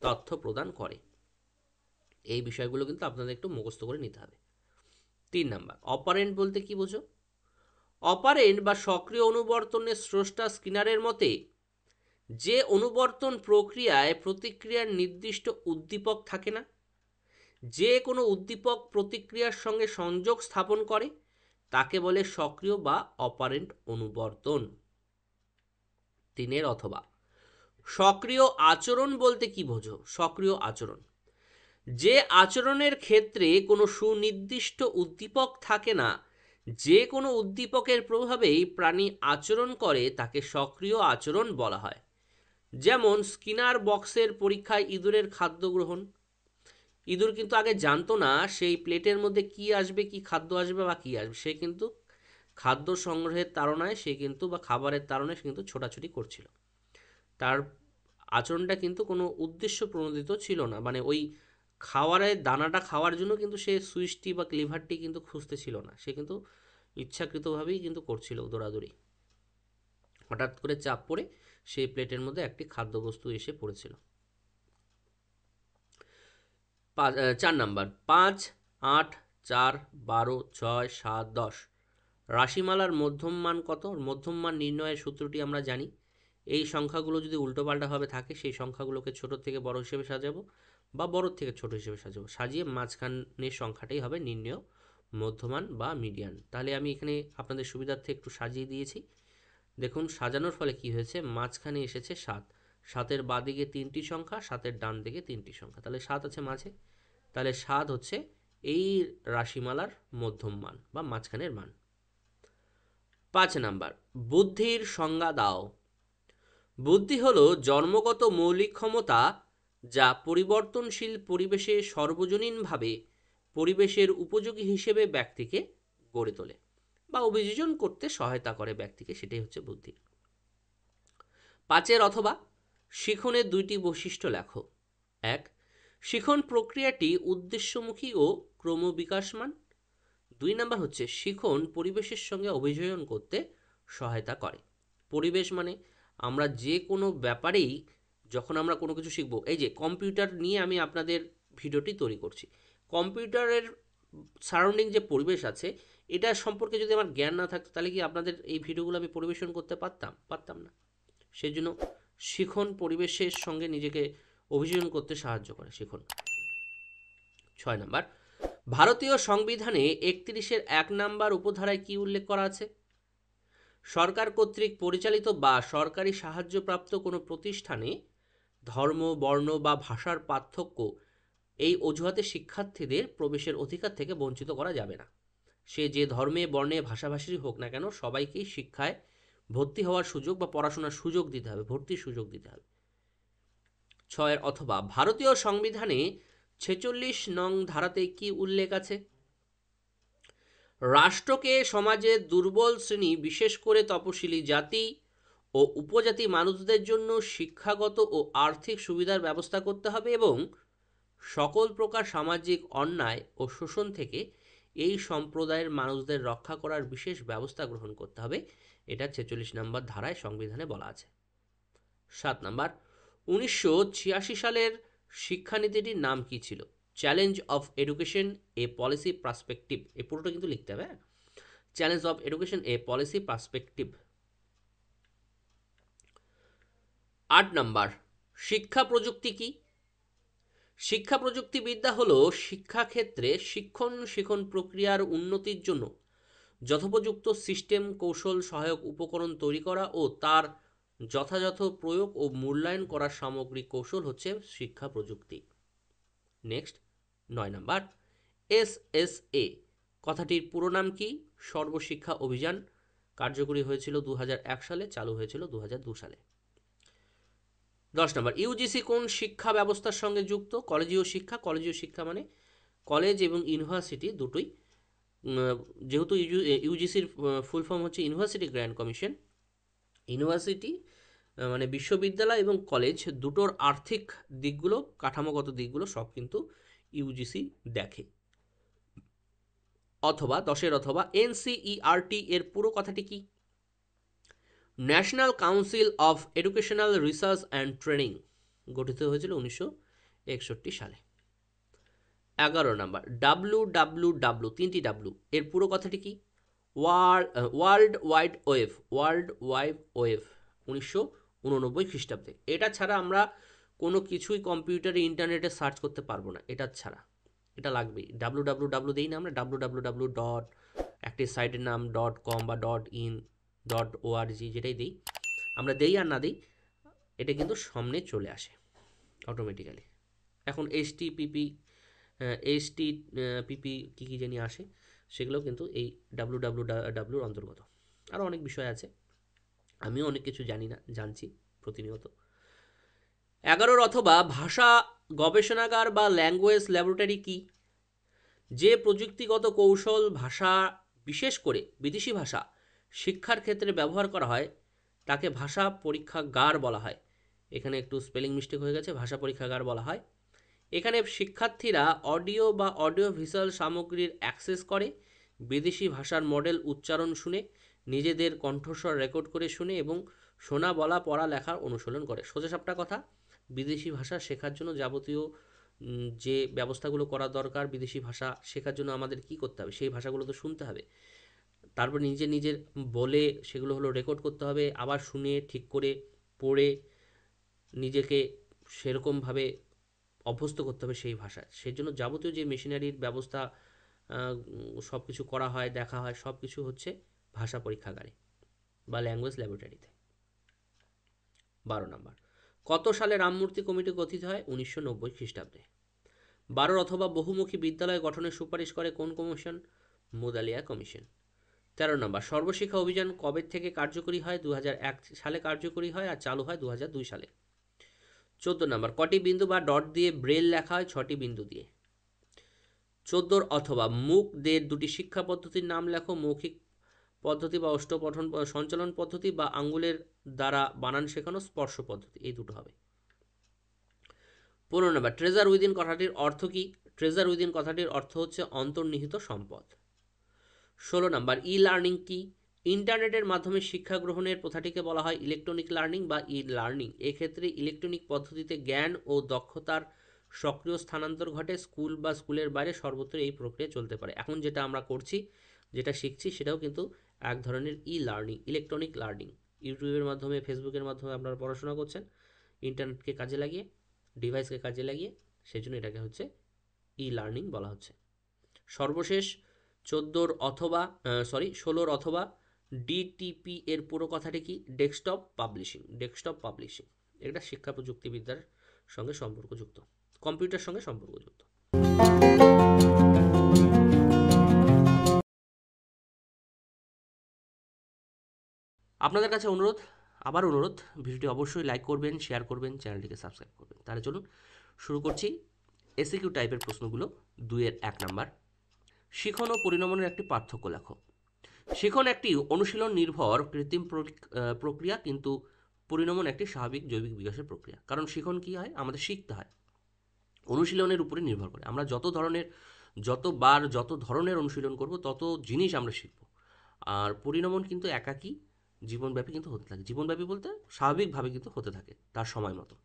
তথ্য প্রদান করে। এই বিষয়গুলো কিন্তু আপনাদের একটু মুখস্থ করে নিতে হবে। 3 নাম্বার অপারেন্ট বলতে কি বোঝো? অপারেন্ট বা সক্রিয় অনুবর্তনের স্রষ্টা স্কিনারের মতে যে অনুবর্তন প্রক্রিয়ায় প্রতিক্রিয়ার নির্দিষ্ট উদ্দীপক থাকে না, যে কোনো উদ্দীপক প্রতিক্রিয়ার সঙ্গে সংযোগ স্থাপন করে তাকে বলে সক্রিয় বা অপারেন্ট অনুবর্তন। 3 অথবা। সক্রিয় আচরণ বলতে কি বোঝো? সক্রিয় আচরণ যে আচরণের ক্ষেত্রে কোনো সুনির্দিষ্ট উদ্দীপক থাকে না, যে কোনো উদ্দীপকের প্রভাবেই প্রাণী আচরণ করে তাকে সক্রিয় আচরণ বলা হয়। যেমন স্কিনার বক্সের পরীক্ষায় ইঁদুরের খাদ্য গ্রহণ। ইঁদুর কিন্তু আগে জানতো না সেই প্লেটের মধ্যে কি আসবে, কি খাদ্য আসবে বা কি আসবে। সে কিন্তু খাদ্য সংগ্রহের তাড়নায় সে কিন্তু বা খাবারের তাড়নায় সে কিন্তু ছোটাছুটি করছিল। তার আচরণটা কিন্তু কোনো উদ্দেশ্য প্রণোদিত ছিল না, মানে ওই খাবারের দানাটা খাওয়ার জন্য কিন্তু সে সুইচটি বা লিভারটি কিন্তু খুঁজতে ছিল না, সে কিন্তু ইচ্ছাকৃতভাবেই কিন্তু করছিল দৌড়াদৌড়ি। হঠাৎ করে চাপ পড়ে সেই প্লেটের মধ্যে একটি খাদ্যবস্তু এসে পড়েছিল। 4 নাম্বার 5, 8, 4, 12, 6, 7, 10 রাশিমালার মধ্যম মান কত? মধ্যম মান নির্ণয়ের সূত্রটি আমরা জানি। এই সংখ্যাগুলো যদি উল্টোপাল্টাভাবে থাকে সেই সংখ্যাগুলোকে ছোট থেকে বড় হিসেবে সাজাবো বা বড় থেকে ছোট হিসেবে সাজাবো, সাজিয়ে মাঝখানের সংখ্যাটাই হবে নির্ণেয় মধ্যমান বা মিডিয়ান। তাহলে আমি এখানে আপনাদের সুবিধার্থে একটু সাজিয়ে দিয়েছি। দেখুন সাজানোর ফলে কি হয়েছে, মাঝখানে এসেছে 7, 7-এর বাঁ দিকে 3টি সংখ্যা, 7-এর ডান দিকে 3টি সংখ্যা, তাহলে 7 আছে মাঝে। তাহলে 7 হচ্ছে এই রাশিমালার মধ্যম মান বা মাঝখানের মান। 5 নাম্বার বুদ্ধির সংজ্ঞা দাও। বুদ্ধি হলো জন্মগত মৌলিক ক্ষমতা যা পরিবর্তনশীল পরিবেশে সর্বজনীনভাবে পরিবেশের উপযোগী হিসেবে ব্যক্তিকে গড়ে তোলে বা অভিযোজন করতে সহায়তা করে ব্যক্তিকে, সেটাই হচ্ছে বুদ্ধি। 5 অথবা। শিখনের 2টি বৈশিষ্ট্য লেখো। 1, শিখন প্রক্রিয়াটি উদ্দেশ্যমুখী ও ক্রমবিকাশমান। 2 নাম্বার হচ্ছে শিখন পরিবেশের সঙ্গে অভিযোজন করতে সহায়তা করে। পরিবেশ মানে আমরা যে কোনো ব্যাপারেই যখন আমরা কোনো কিছু শিখবো, এই যে কম্পিউটার নিয়ে আমি আপনাদের ভিডিওটি তৈরি করছি, কম্পিউটারের সারাউন্ডিং যে পরিবেশ আছে এটা সম্পর্কে যদি আমার জ্ঞান না থাকতো তাহলে কি আপনাদের এই ভিডিওগুলো আমি পরিবেশন করতে পারতাম না। সেই জন্য শিখন পরিবেশের সঙ্গে নিজেকে অভিযোজন করতে সাহায্য করে শিখন। 6 নাম্বার ভারতীয় সংবিধানে 31-1 নাম্বার উপধারায় কি উল্লেখ করা আছে? সরকার কর্তৃক পরিচালিত বা সরকারি সাহায্যপ্রাপ্ত কোনো প্রতিষ্ঠানে ধর্ম, বর্ণ বা ভাষার পার্থক্য এই অজুহাতে শিক্ষার্থীদের প্রবেশের অধিকার থেকে বঞ্চিত করা যাবে না। সে যে ধর্মে, বর্ণে, ভাষাভাষী হোক না কেন সবাইকেই শিক্ষায় ভর্তি হওয়ার সুযোগ বা পড়াশোনার সুযোগ দিতে হবে, ভর্তির সুযোগ দিতে হবে। 6 অথবা ভারতীয় সংবিধানে 46 নং ধারাতে কি উল্লেখ আছে? রাষ্ট্রকে সমাজের দুর্বল শ্রেণী বিশেষ করে তপশিলি জাতি ও উপজাতি মানুষদের জন্য শিক্ষাগত ও আর্থিক সুবিধার ব্যবস্থা করতে হবে এবং সকল প্রকার সামাজিক অন্যায় ও শোষণ থেকে এই সম্প্রদায়ের মানুষদের রক্ষা করার বিশেষ ব্যবস্থা গ্রহণ করতে হবে। এটা 46 নম্বর ধারায় সংবিধানে বলা আছে। 7 নাম্বার 1986 সালের শিক্ষানীতিটির নাম কি ছিল? Challenge of education A policy perspective. এই পুরোটা কিন্তু লিখতে হবে। Challenge of education A policy perspective. 8 number শিক্ষা প্রযুক্তি কি? শিক্ষা প্রযুক্তিবিদ্যা হলো শিক্ষাক্ষেত্রে শিক্ষণ প্রক্রিয়ার উন্নতির জন্য যথোপযুক্ত সিস্টেম, কৌশল, সহায়ক উপকরণ তৈরি করা ও তার যথাযথ প্রয়োগ ও মূল্যায়ন করার সামগ্রিক কৌশল হচ্ছে শিক্ষা প্রযুক্তি। নেক্সট 9 নাম্বার SSA কথাটির পুরো নাম কি? সর্বশিক্ষা অভিযান। কার্যকরী হয়েছিল 2001 সালে, চালু হয়েছিল 2002 সালে। 10 নম্বর ইউজিসি কোন শিক্ষা ব্যবস্থার সঙ্গে যুক্ত? কলেজীয় শিক্ষা। কলেজীয় শিক্ষা মানে কলেজ এবং ইউনিভার্সিটি দুটোই, যেহেতু ইউজিসির ফুল ফর্ম হচ্ছে ইউনিভার্সিটি গ্র্যান্ড কমিশন। ইউনিভার্সিটি মানে বিশ্ববিদ্যালয় এবং কলেজ দুটোর আর্থিক দিকগুলো, কাঠামোগত দিকগুলো সব কিন্তু ইউজিসি দেখে। অথবা 10 অথবা NCERT এর পুরো কথাটি কি? National council of educational research and training, গঠিত হয়েছিল 1961 সালে। 11 নাম্বার WWW 3টি ডাব্লু এর পুরো কথাটি কি? World wide web. World wide web 1989 খ্রিস্টাব্দে। এটা ছাড়া আমরা কোনো কিছুই কম্পিউটারে ইন্টারনেটে সার্চ করতে পারবো না, এটা ছাড়া। এটা লাগবেই। WWW দিই না আমরা, www. একটি সাইটের নাম .com বা .in .org যেটাই দিই, আমরা দেই আর না দিই, এটা কিন্তু সামনে চলে আসে অটোমেটিক্যালি। এখন HTTP কী কী জানি আসে, সেগুলো কিন্তু এই wwwর অন্তর্গত। আরও অনেক বিষয় আছে, আমিও অনেক কিছু জানি না, জানছি প্রতিনিয়ত। 11 অথবা ভাষা গবেষণাগার বা ল্যাঙ্গুয়েজ ল্যাবরেটরি কি? যে প্রযুক্তিগত কৌশল ভাষা, বিশেষ করে বিদেশি ভাষা শিক্ষার ক্ষেত্রে ব্যবহার করা হয় তাকে ভাষা পরীক্ষাগার বলা হয়। এখানে একটু স্পেলিং মিস্টেক হয়ে গেছে, ভাষা পরীক্ষাগার বলা হয়। এখানে শিক্ষার্থীরা অডিও বা অডিও ভিজুয়াল সামগ্রীর অ্যাক্সেস করে, বিদেশি ভাষার মডেল উচ্চারণ শুনে, নিজেদের কণ্ঠস্বর রেকর্ড করে শুনে এবং শোনা, বলা, পড়া, লেখার অনুশীলন করে। সোজাসাপটা কথা, বিদেশি ভাষা শেখার জন্য যাবতীয় যে ব্যবস্থাগুলো করা দরকার, বিদেশি ভাষা শেখার জন্য আমাদের কি করতে হবে, সেই ভাষাগুলো তো শুনতে হবে, তারপর নিজের বলে সেগুলো হলো রেকর্ড করতে হবে, আবার শুনে ঠিক করে পড়ে নিজেকে সেরকমভাবে অভ্যস্ত করতে হবে সেই ভাষায়। সেই জন্য যাবতীয় যে মেশিনারির ব্যবস্থা সব কিছু করা হয়, দেখা হয়, সব কিছু হচ্ছে ভাষা পরীক্ষাগারে বা ল্যাঙ্গুয়েজ ল্যাবরেটরিতে। 12 নম্বর, কত সালে রামমূর্তি কমিটি গঠিত হয়? 1990 খ্রিস্টাব্দে। 12 অথবা বহুমুখী বিদ্যালয় গঠনের সুপারিশ করে কোন কমিশন? মুদালিয়া কমিশন। 13 নম্বর, সর্বশিক্ষা অভিযান কবে থেকে কার্যকরী হয়? 2001 সালে কার্যকরী হয় আর চালু হয় 2002 সালে। 14 নম্বর, কটি বিন্দু বা ডট দিয়ে ব্রেল লেখা হয়? 6টি বিন্দু দিয়ে। 14 অথবা মুকদের দুটি শিক্ষা পদ্ধতির নাম লেখো। মৌখিক পদ্ধতি বা অষ্টপঠন সঞ্চালন পদ্ধতি বা আঙ্গুলের দ্বারা বানান শেখানো স্পর্শ পদ্ধতি, এই দুটো হবে। 15 নম্বর, ট্রেজার উইদিন কথাটির অর্থ কি? ট্রেজার উইদিন কথাটির অর্থ হচ্ছে অন্তর্নিহিত সম্পদ। 16 নম্বর, ই লার্নিং কি? ইন্টারনেটের মাধ্যমে শিক্ষা গ্রহণের প্রথাটিকে বলা হয় ইলেকট্রনিক লার্নিং বা ই লার্নিং। এক্ষেত্রে ইলেকট্রনিক পদ্ধতিতে জ্ঞান ও দক্ষতার সক্রিয় স্থানান্তর ঘটে। স্কুল বা স্কুলের বাইরে সর্বত্র এই প্রক্রিয়া চলতে পারে। এখন যেটা আমরা করছি, যেটা শিখছি, সেটাও কিন্তু এক ধরনের ই লার্নিং, ইলেকট্রনিক লার্নিং। ইউটিউবের মাধ্যমে, ফেসবুকের মাধ্যমে আপনারা পড়াশোনা করছেন, ইন্টারনেটকে কাজে লাগিয়ে, ডিভাইসকে কাজে লাগিয়ে, সেজন্য এটাকে হচ্ছে ই লার্নিং বলা হচ্ছে। সর্বশেষ 16 অথবা ডিটিপি এর পুরো কথাটি কি? Desktop publishing. ডেস্কটপ পাবলিশিং এটা শিক্ষা প্রযুক্তিবিদ্যার সঙ্গে সম্পর্কযুক্ত, কম্পিউটার সঙ্গে সম্পর্কযুক্ত। আপনাদের কাছে অনুরোধ, আবার অনুরোধ, ভিডিওটি অবশ্যই লাইক করবেন, শেয়ার করবেন, চ্যানেলটিকে সাবস্ক্রাইব করবেন। তাহলে চলুন শুরু করছি এসিকিউ টাইপের প্রশ্নগুলো। 2-এর 1 নাম্বার, শিখন ও পরিণমনের একটি পার্থক্য লেখো। শিখন একটি অনুশীলন নির্ভর কৃত্রিম প্রক্রিয়া, কিন্তু পরিণমন একটি স্বাভাবিক জৈবিক বিকাশের প্রক্রিয়া। কারণ শিখন কি হয়? আমাদের শিখতে হয়, অনুশীলনের উপরে নির্ভর করে। আমরা যতবার যত ধরনের অনুশীলন করব, তত জিনিস আমরা শিখব। আর পরিণমন কিন্তু একাকী জীবনব্যাপী কিন্তু হতে থাকে। জীবনব্যাপী বলতে স্বাভাবিকভাবে কিন্তু হতে থাকে তার সময় মতো।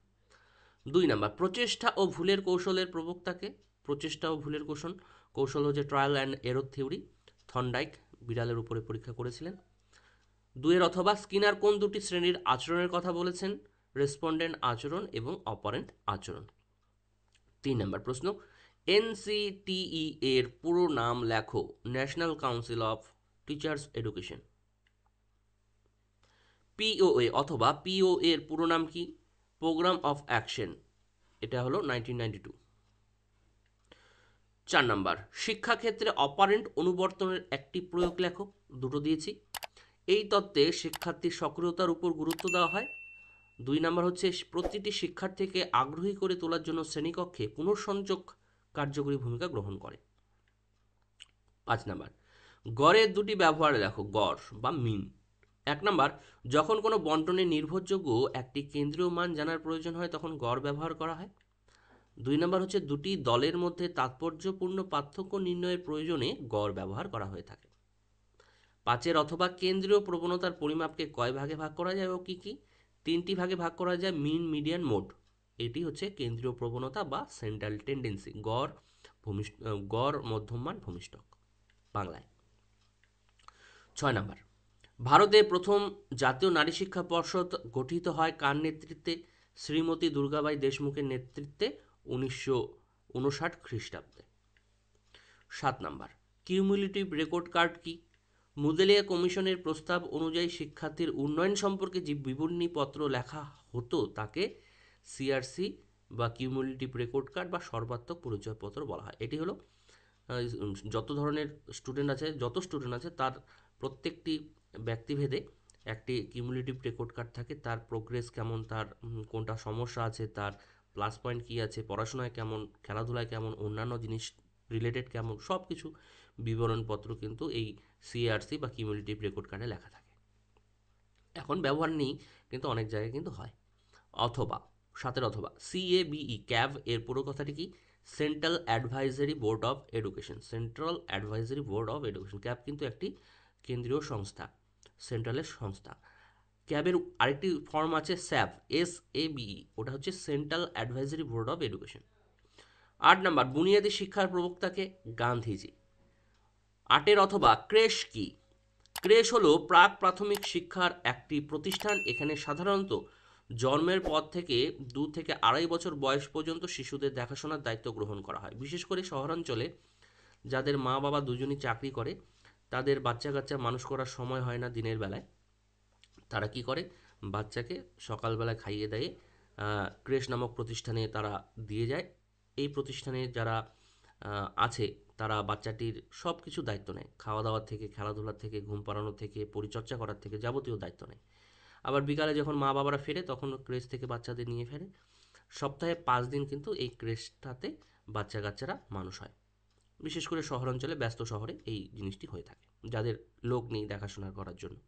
2 নাম্বার, প্রচেষ্টা ও ভুলের কৌশলের প্রবক্তাকে। প্রচেষ্টা ও ভুলের কৌশল হচ্ছে trial and error theory. Thorndike বিড়ালের উপরে পরীক্ষা করেছিলেন। 2-এর অথবা, স্কিনার কোন দুটি শ্রেণীর আচরণের কথা বলেছেন? রেসপন্ডেন্ট আচরণ এবং অপারেন্ট আচরণ। 3 নম্বর প্রশ্ন, এনসিটিই এর পুরো নাম লেখো। National council of Teachers Education. POA অথবা পিও এর পুরো নাম কি? Programme of action. এটা হলো 1992। 4 নাম্বার, শিক্ষাক্ষেত্রে অপারেন্ট অনুবর্তনের একটি প্রয়োগ লেখো। দুটো দিয়েছি। এই তত্ত্বে শিক্ষার্থীর সক্রিয়তার উপর গুরুত্ব দেওয়া হয়। 2 নাম্বার হচ্ছে প্রতিটি শিক্ষার্থীকে আগ্রহী করে তোলার জন্য শ্রেণীকক্ষে পুনঃসংযোগ কার্যকরী ভূমিকা গ্রহণ করে। 5 নাম্বার, গড়ের দুটি ব্যবহার লেখো। গড় বা মিন। 1 নাম্বার, যখন কোনো বন্টনের নির্ভরযোগ্য একটি কেন্দ্রীয় মান জানার প্রয়োজন হয়, তখন গড় ব্যবহার করা হয়। 2 নাম্বার হচ্ছে দুটি দলের মধ্যে তাৎপর্যপূর্ণ পার্থক্য নির্ণয়ের প্রয়োজনে গড় ব্যবহার করা হয়ে থাকে। 5-এর অথবা, কেন্দ্রীয় প্রবণতার পরিমাপকে কয় ভাগে ভাগ করা যায় ও কি কি? 3টি ভাগে ভাগ করা যায়। মিন, মিডিয়ান, মোড। এটি হচ্ছে কেন্দ্রীয় প্রবণতা বা সেন্ট্রাল টেন্ডেন্সি। গড়, মধ্যমান, ভূমিষ্ঠক বাংলায়। 6 নাম্বার, ভারতে প্রথম জাতীয় নারী শিক্ষা পর্ষদ গঠিত হয় কার নেতৃত্বে? শ্রীমতী দুর্গাবাই দেশমুখের নেতৃত্বে 1959 খ্রিস্টাব্দে। 7 নাম্বার, কিউমুলেটিভ রেকর্ড কার্ড কি? মুদেলিয়া কমিশনের প্রস্তাব অনুযায়ী শিক্ষার্থীর উন্নয়ন সম্পর্কে যে বিবরণীপত্র লেখা হতো তাকে সিআরসি বা কিউমুলেটিভ রেকর্ড কার্ড বা সর্বাত্মক পরিচয়পত্র বলা হয়। এটি হলো যত ধরনের স্টুডেন্ট আছে তার প্রত্যেকটি ব্যক্তিভেদে একটি কিউমুলেটিভ রেকর্ড কার্ড থাকে, তার প্রোগ্রেস কেমন, তার কোনটা সমস্যা আছে, তার প্লাস পয়েন্ট কী আছে, পড়াশোনায় কেমন, খেলাধুলায় কেমন, অন্যান্য জিনিস রিলেটেড কেমন, সব কিছু বিবরণপত্র কিন্তু এই সিআরসি বা কিউমুলেটিভ রেকর্ড কার্ডে লেখা থাকে। এখন ব্যবহার নেই, কিন্তু অনেক জায়গায় কিন্তু হয়। অথবা সিএবিই ক্যাব এর পুরো কথাটি কি? Central advisory board of education. Central advisory board of education, cab কিন্তু একটি কেন্দ্রীয় সংস্থা, সেন্ট্রালের সংস্থা। ক্যাবের আরেকটি ফর্ম আছে স্যাব, SABE, ওটা হচ্ছে central advisory board of education. 8 number, বুনিয়াদী শিক্ষার প্রবক্তাকে গান্ধীজি। 8 অথবা ক্রেশ কি? ক্রেশ হলো প্রাক প্রাথমিক শিক্ষার একটি প্রতিষ্ঠান। এখানে সাধারণত জন্মের পর থেকে 2 থেকে 2.5 বছর বয়স পর্যন্ত শিশুদের দেখাশোনার দায়িত্ব গ্রহণ করা হয়। বিশেষ করে শহরাঞ্চলে যাদের মা বাবা দুজনই চাকরি করে, তাদের বাচ্চা কাচ্চা মানুষ করার সময় হয় না দিনের বেলায়, তারা কি করে, বাচ্চাকে সকালবেলায় খাইয়ে দেয়, ক্রেশ নামক প্রতিষ্ঠানে তারা দিয়ে যায়। এই প্রতিষ্ঠানে যারা আছে তারা বাচ্চাটির সব কিছু দায়িত্ব নেয়, খাওয়া দাওয়ার থেকে, খেলাধুলার থেকে, ঘুম পাড়ানো থেকে, পরিচর্যা করার থেকে যাবতীয় দায়িত্ব নেয়। আবার বিকালে যখন মা বাবারা ফেরে তখন ক্রেশ থেকে বাচ্চাদের নিয়ে ফেরে। সপ্তাহে 5 দিন কিন্তু এই ক্রেশটাতে বাচ্চা কাচ্চারা মানুষ হয়। বিশেষ করে শহরাঞ্চলে, ব্যস্ত শহরে এই জিনিসটি হয়ে থাকে, যাদের লোক নেই দেখাশোনা করার জন্য।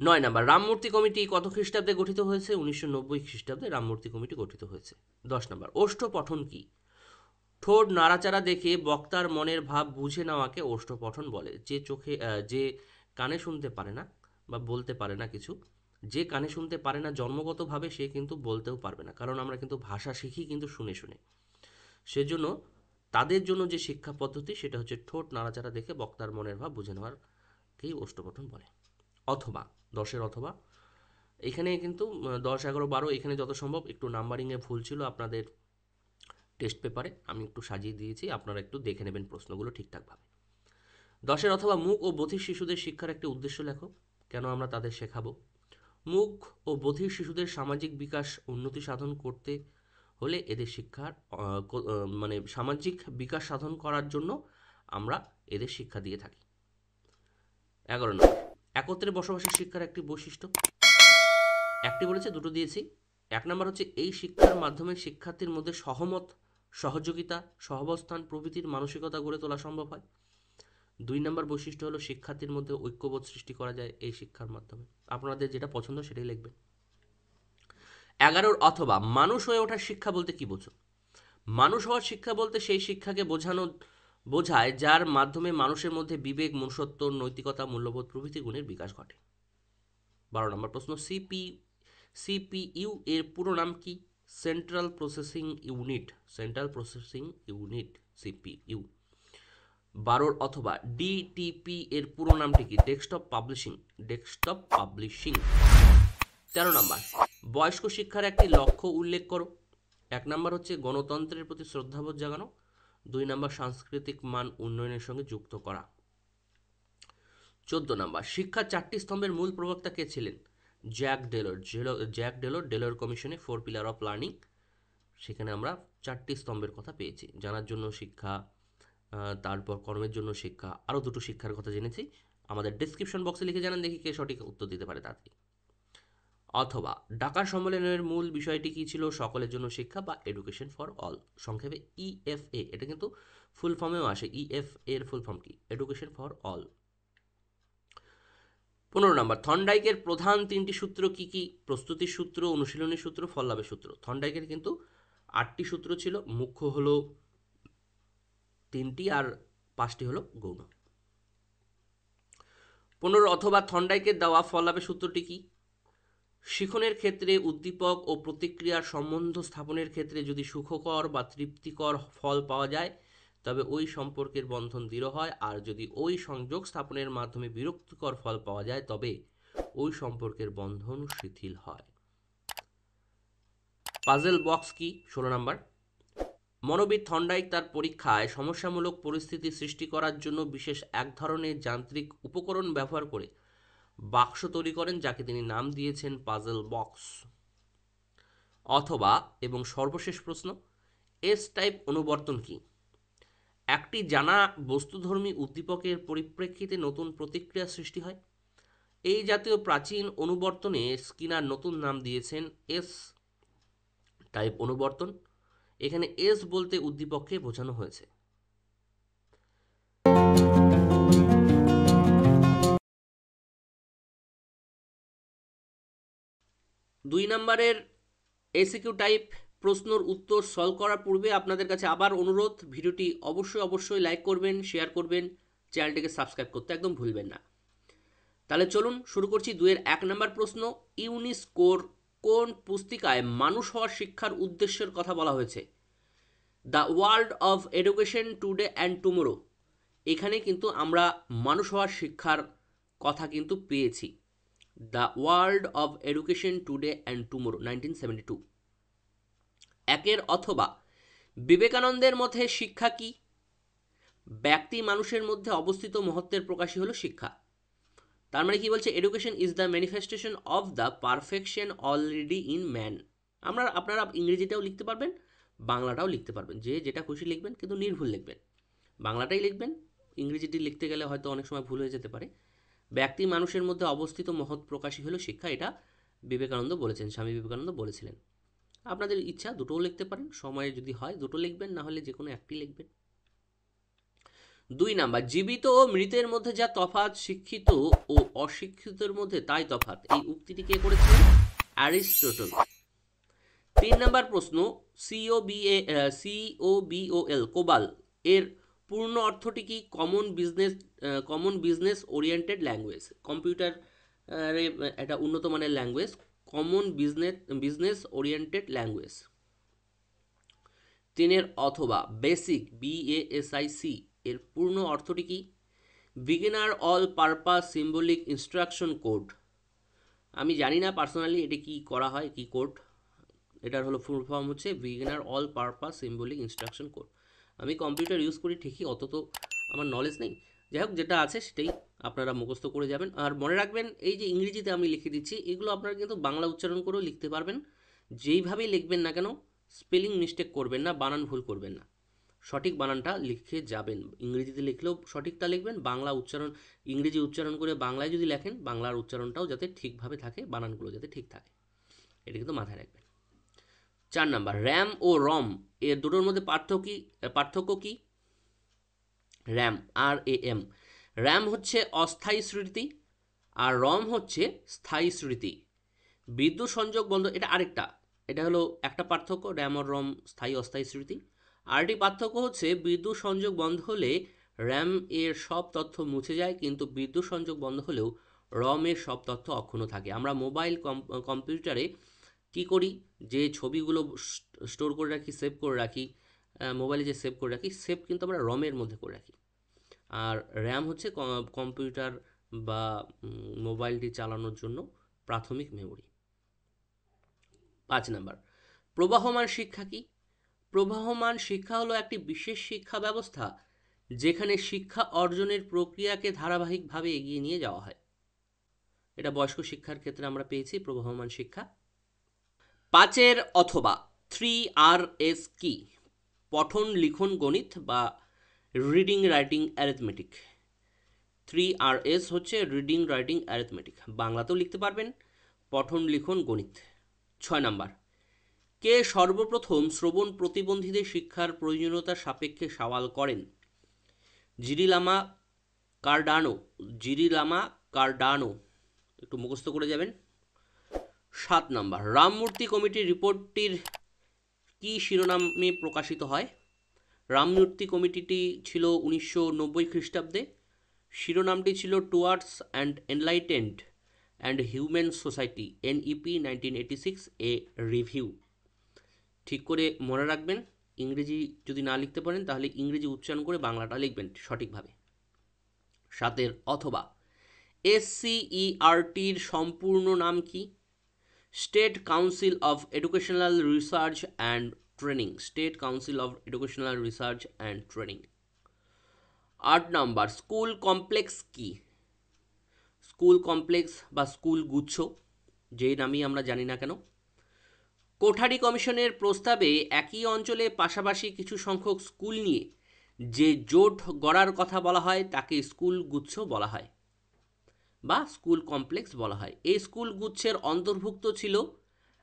9 নাম্বার, রামমূর্তি কমিটি কত খ্রিস্টাব্দে গঠিত হয়েছে? 1990 খ্রিস্টাব্দে রামমূর্তি কমিটি গঠিত হয়েছে। 10 নাম্বার, ওষ্ঠ্যপঠন কি? ঠোঁট নাড়াচাড়া দেখে বক্তার মনের ভাব বুঝে নেওয়াকে ওষ্ঠ্যপঠন বলে। যে কানে শুনতে পারে না বা বলতে পারে না কিছু, যে কানে শুনতে পারে না জন্মগতভাবে, সে কিন্তু বলতেও পারবে না, কারণ আমরা কিন্তু ভাষা শিখি কিন্তু শুনে শুনে। সেজন্য তাদের জন্য যে শিক্ষা পদ্ধতি সেটা হচ্ছে ঠোঁট নাড়াচাড়া দেখে বক্তার মনের ভাব বুঝে নেওয়ারকেই ওষ্ঠ্যপঠন বলে। অথবা 10 অথবা, এখানে কিন্তু 10, 11, 12 এখানে যত সম্ভব একটু নাম্বারিংয়ে ভুল ছিল আপনাদের টেস্ট পেপারে, আমি একটু সাজিয়ে দিয়েছি, আপনারা একটু দেখে নেবেন প্রশ্নগুলো ঠিকঠাকভাবে। 10 অথবা, মুক ও বধির শিশুদের শিক্ষার একটি উদ্দেশ্য লেখো। কেন আমরা তাদের শেখাবো? মুক ও বধির শিশুদের সামাজিক বিকাশ উন্নতি সাধন করতে হলে এদের শিক্ষার মানে সামাজিক বিকাশ সাধন করার জন্য আমরা এদের শিক্ষা দিয়ে থাকি। 11 নম্বর, একত্রে বসবাসের শিক্ষার একটি বৈশিষ্ট্য। একটি বলেছে, দুটো দিয়েছি। 1 নম্বর হচ্ছে এই শিক্ষার মাধ্যমে শিক্ষার্থীর মধ্যে সহমত, সহযোগিতা, সহাবস্থান প্রভৃতির মানসিকতা গড়ে তোলা সম্ভব হয়। 2 নম্বর বৈশিষ্ট্য হলো শিক্ষার্থীর মধ্যে ঐক্যবোধ সৃষ্টি করা যায় এই শিক্ষার মাধ্যমে। আপনাদের যেটা পছন্দ সেটাই লিখবেন। 11 অথবা, মানুষ হয়ে ওঠার শিক্ষা বলতে কি বোঝো? মানুষ হওয়ার শিক্ষা বলতে সেই শিক্ষাকে বোঝায় যার মাধ্যমে মানুষের মধ্যে বিবেক, মনুষ্যত্ব, নৈতিকতা, মূল্যবোধ প্রভৃতি গুণের বিকাশ ঘটে। 12 নম্বর প্রশ্ন, সিপিইউ এর পুরো নাম কি? Central processing unit. Central processing unit, CPU. 12 অথবা, ডিটিপি এর পুরো নামটি কি? Desktop publishing. Desktop publishing. 13 নম্বর, বয়স্ক শিক্ষার একটি লক্ষ্য উল্লেখ করো। 1 নম্বর হচ্ছে গণতন্ত্রের প্রতি শ্রদ্ধাবোধ জাগানো। 2 নম্বর, সাংস্কৃতিক মান উন্নয়নের সঙ্গে যুক্ত করা। 14 নম্বর, শিক্ষার 4টি স্তম্ভের মূল প্রবক্তা কে ছিলেন? জ্যাক ডেলর। ডেলর কমিশনে 4 পিলার অফ লার্নিং, সেখানে আমরা 4টি স্তম্ভের কথা পেয়েছি। জানার জন্য শিক্ষা, তারপর কর্মের জন্য শিক্ষা, আরও 2টো শিক্ষার কথা জেনেছি। আমাদের ডেসক্রিপশন বক্সে লিখে জানান, দেখি কে সঠিক উত্তর দিতে পারে তাড়াতাড়ি। অথবা, ঢাকার সম্মেলনের মূল বিষয়টি কি ছিল? সকলের জন্য শিক্ষা বা এডুকেশন ফর অল, সংক্ষেপে EFA। এটা কিন্তু ফুল ফর্মেও আসে। EFA এর ফুল ফর্ম কি? Education for all. 15 নম্বর, থর্নডাইকের প্রধান 3টি সূত্র কি কি? প্রস্তুতির সূত্র, অনুশীলনী সূত্র, ফললাভের সূত্র। থর্নডাইকের কিন্তু 8টি সূত্র ছিল, মুখ্য হলো 3টি আর 5টি হলো গৌণ। 15 অথবা, থর্নডাইকের দেওয়া ফললাভের সূত্রটি কি? শিখনের ক্ষেত্রে উদ্দীপক ও প্রতিক্রিয়ার সম্বন্ধ স্থাপনের ক্ষেত্রে যদি সুখকর বা তৃপ্তিকর ফল পাওয়া যায় তবে ওই সম্পর্কের বন্ধন দৃঢ় হয়, আর যদি ওই সংযোগ স্থাপনের মাধ্যমে বিরক্তিকর ফল পাওয়া যায় তবে ওই সম্পর্কের বন্ধন শিথিল হয়। পাজেল বক্স কি? 16 নম্বর, মনোবিদ থর্নডাইক তার পরীক্ষায় সমস্যামূলক পরিস্থিতি সৃষ্টি করার জন্য বিশেষ এক ধরনের যান্ত্রিক উপকরণ ব্যবহার করে বাক্স তৈরি করেন, যাকে তিনি নাম দিয়েছেন পাজল বক্স। অথবা, এবং সর্বশেষ প্রশ্ন, এস টাইপ অনুবর্তন কি? একটি জানা বস্তুধর্মী উদ্দীপকের পরিপ্রেক্ষিতে নতুন প্রতিক্রিয়া সৃষ্টি হয়। এই জাতীয় প্রাচীন অনুবর্তনে স্কিনার নতুন নাম দিয়েছেন এস টাইপ অনুবর্তন। এখানে এস বলতে উদ্দীপককে বোঝানো হয়েছে। দুই নম্বরের এসিকিউ টাইপ প্রশ্নর উত্তর সলভ করার পূর্বে আপনাদের কাছে আবার অনুরোধ, ভিডিওটি অবশ্যই লাইক করবেন, শেয়ার করবেন, চ্যানেলটিকে সাবস্ক্রাইব করতে একদম ভুলবেন না। তাহলে চলুন শুরু করছি। 2-1 নম্বর প্রশ্ন, ইউনেস্কোর কোন পুস্তিকায় মানুষ হওয়ার শিক্ষার উদ্দেশ্যের কথা বলা হয়েছে? The world of education today and tomorrow. এখানে কিন্তু আমরা মানুষ হওয়ার শিক্ষার কথা কিন্তু পেয়েছি। The world of education today and tomorrow, 1972। একের অথবা, বিবেকানন্দের মতে শিক্ষা কি? ব্যক্তি মানুষের মধ্যে অবস্থিত মহত্বের প্রকাশই হলো শিক্ষা। তার মানে কি বলছে? Education is the manifestation of the perfection already in man. আপনারা ইংরেজিটাও লিখতে পারবেন, বাংলাটাও লিখতে পারবেন, যে যেটা খুশি লিখবেন, কিন্তু নির্ভুল লিখবেন। বাংলাটাই লিখবেন, ইংরেজিটি লিখতে গেলে হয়তো অনেক সময় ভুল হয়ে যেতে পারে। ব্যক্তি মানুষের মধ্যে অবস্থিত মহৎ প্রকাশই হলো শিক্ষা, এটা বিবেকানন্দ বলেছেন, স্বামী বিবেকানন্দ বলেছিলেন। আপনাদের ইচ্ছা দুটোও লিখতে পারেন, সময় যদি হয় দুটো লিখবেন, না হলে যে কোনো একটি লিখবেন। 2 নাম্বার, জীবিত ও মৃতের মধ্যে যা তফাৎ, শিক্ষিত ও অশিক্ষিতের মধ্যে তাই তফাৎ। এই উক্তিটি কে করেছিলেন? অ্যারিস্টটল। 3 নাম্বার প্রশ্ন, COBOL, কোবাল এর পূর্ণ অর্থটি কি? Common business oriented language. Computer একটা উন্নত মানের language, common business oriented language. 3 অথবা, বেসিক BASIC এর পূর্ণ অর্থটি কি? Beginner all purpose symbolic instruction code. আমি জানি না পার্সোনালি এটি কি করা হয়, কি কোড। এটার হলো ফুল ফর্ম হচ্ছে beginner all purpose symbolic instruction code. আমি কম্পিউটার ইউজ করি ঠিকই, অত তো আমার নলেজ নেই। যাই হোক, যেটা আছে সেটাই আপনারা মুখস্থ করে যাবেন। আর মনে রাখবেন, এই যে ইংরেজিতে আমি লিখে দিচ্ছি, এগুলো আপনারা কিন্তু বাংলা উচ্চারণ করেও লিখতে পারবেন। যেইভাবেই লিখবেন না কেন, স্পেলিং মিস্টেক করবেন না, বানান ভুল করবেন না, সঠিক বানানটা লিখে যাবেন। ইংরেজিতে লিখলেও সঠিকটা লিখবেন, বাংলা উচ্চারণ, ইংরেজি উচ্চারণ করে বাংলায় যদি লেখেন, বাংলার উচ্চারণটাও যাতে ঠিকভাবে থাকে, বানানগুলো যাতে ঠিক থাকে, এটা কিন্তু মাথায় রাখবেন। 4 নাম্বার, র্যাম ও রম এর দুটোর মধ্যে পার্থক্য কি? RAM, RAM। র্যাম হচ্ছে অস্থায়ী স্মৃতি, আর রম হচ্ছে স্থায়ী স্মৃতি। বিদ্যুৎ সংযোগ বন্ধ, এটা আরেকটা, এটা হলো একটা পার্থক্য, র্যাম ও রম স্থায়ী অস্থায়ী স্মৃতি। আরেকটি পার্থক্য হচ্ছে বিদ্যুৎ সংযোগ বন্ধ হলে র্যাম এর সব তথ্য মুছে যায়, কিন্তু বিদ্যুৎ সংযোগ বন্ধ হলেও রম এর সব তথ্য অক্ষুণ্ণ থাকে। আমরা মোবাইল কম্পিউটারে কি করি? যে ছবিগুলো স্টোর করে রাখি, সেভ করে রাখি, মোবাইলে যে সেভ করে রাখি, সেভ কিন্তু আমরা রমের মধ্যে করে রাখি। আর র্যাম হচ্ছে কম্পিউটার বা মোবাইলটি চালানোর জন্য প্রাথমিক মেমোরি। 5 নাম্বার, প্রবাহমান শিক্ষা কি? প্রবাহমান শিক্ষা হলো একটি বিশেষ শিক্ষা ব্যবস্থা যেখানে শিক্ষা অর্জনের প্রক্রিয়াকে ধারাবাহিকভাবে এগিয়ে নিয়ে যাওয়া হয়। এটা বয়স্ক শিক্ষার ক্ষেত্রে আমরা পেয়েছি প্রবাহমান শিক্ষা। 5 অথবা, 3Rs কি? পঠন লিখন গণিত বা রিডিং রাইটিং অ্যারিথমেটিক। 3Rs হচ্ছে রিডিং রাইটিং অ্যারিথমেটিক, বাংলাতেও লিখতে পারবেন, পঠন লিখন গণিত। 6 নাম্বার, কে সর্বপ্রথম শ্রবণ প্রতিবন্ধীদের শিক্ষার প্রয়োজনীয়তার সাপেক্ষে সওয়াল করেন? জিরিলামা কার্ডানো, একটু মুখস্থ করে যাবেন। 7 নাম্বার, রামমূর্তি কমিটির রিপোর্টটির কি শিরোনামে প্রকাশিত হয়? রামমূর্তি কমিটিটি ছিল 1990 খ্রিস্টাব্দে। শিরোনামটি ছিল towards and enlightened and human society, NEP 1986 A review. ঠিক করে মনে রাখবেন, ইংরেজি যদি না লিখতে পারেন তাহলে ইংরেজি উচ্চারণ করে বাংলাটা লিখবেন সঠিকভাবে। 7 অথবা, SCERTর সম্পূর্ণ নাম কি? State council of educational research and training, state council of educational research and training. 8 number, school complex কি? স্কুল কমপ্লেক্স বা স্কুল গুচ্ছ, যেই নামই আমরা জানি না কেন। কোঠারি কমিশনের প্রস্তাবে একই অঞ্চলে পাশাপাশি কিছু সংখ্যক স্কুল নিয়ে যে জোট গড়ার কথা বলা হয় তাকে স্কুল গুচ্ছ বলা হয় বা স্কুল কমপ্লেক্স বলা হয়। এই স্কুল গুচ্ছের অন্তর্ভুক্ত ছিল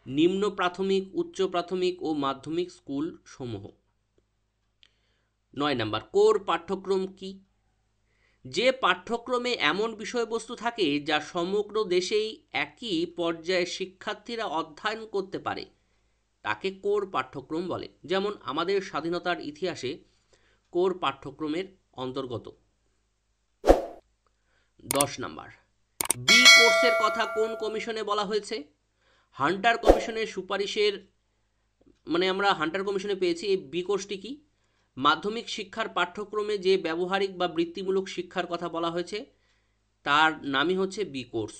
নিম্ন প্রাথমিক, উচ্চ প্রাথমিক ও মাধ্যমিক স্কুল সমূহ। 9 নাম্বার, কোর পাঠ্যক্রম কি? যে পাঠ্যক্রমে এমন বিষয়বস্তু থাকে যা সমগ্র দেশেই একই পর্যায়ে শিক্ষার্থীরা অধ্যয়ন করতে পারে তাকে কোর পাঠ্যক্রম বলে। যেমন আমাদের স্বাধীনতার ইতিহাসে কোর পাঠ্যক্রমের অন্তর্গত। 10 নাম্বার, বি কোর্সের কথা কোন কমিশনে বলা হয়েছে? হান্টার কমিশনের সুপারিশের আমরা হান্টার কমিশনে পেয়েছি। এই বি কোর্সটি কি? মাধ্যমিক শিক্ষার পাঠ্যক্রমে যে ব্যবহারিক বা বৃত্তিমূলক শিক্ষার কথা বলা হয়েছে তার নামই হচ্ছে বি কোর্স,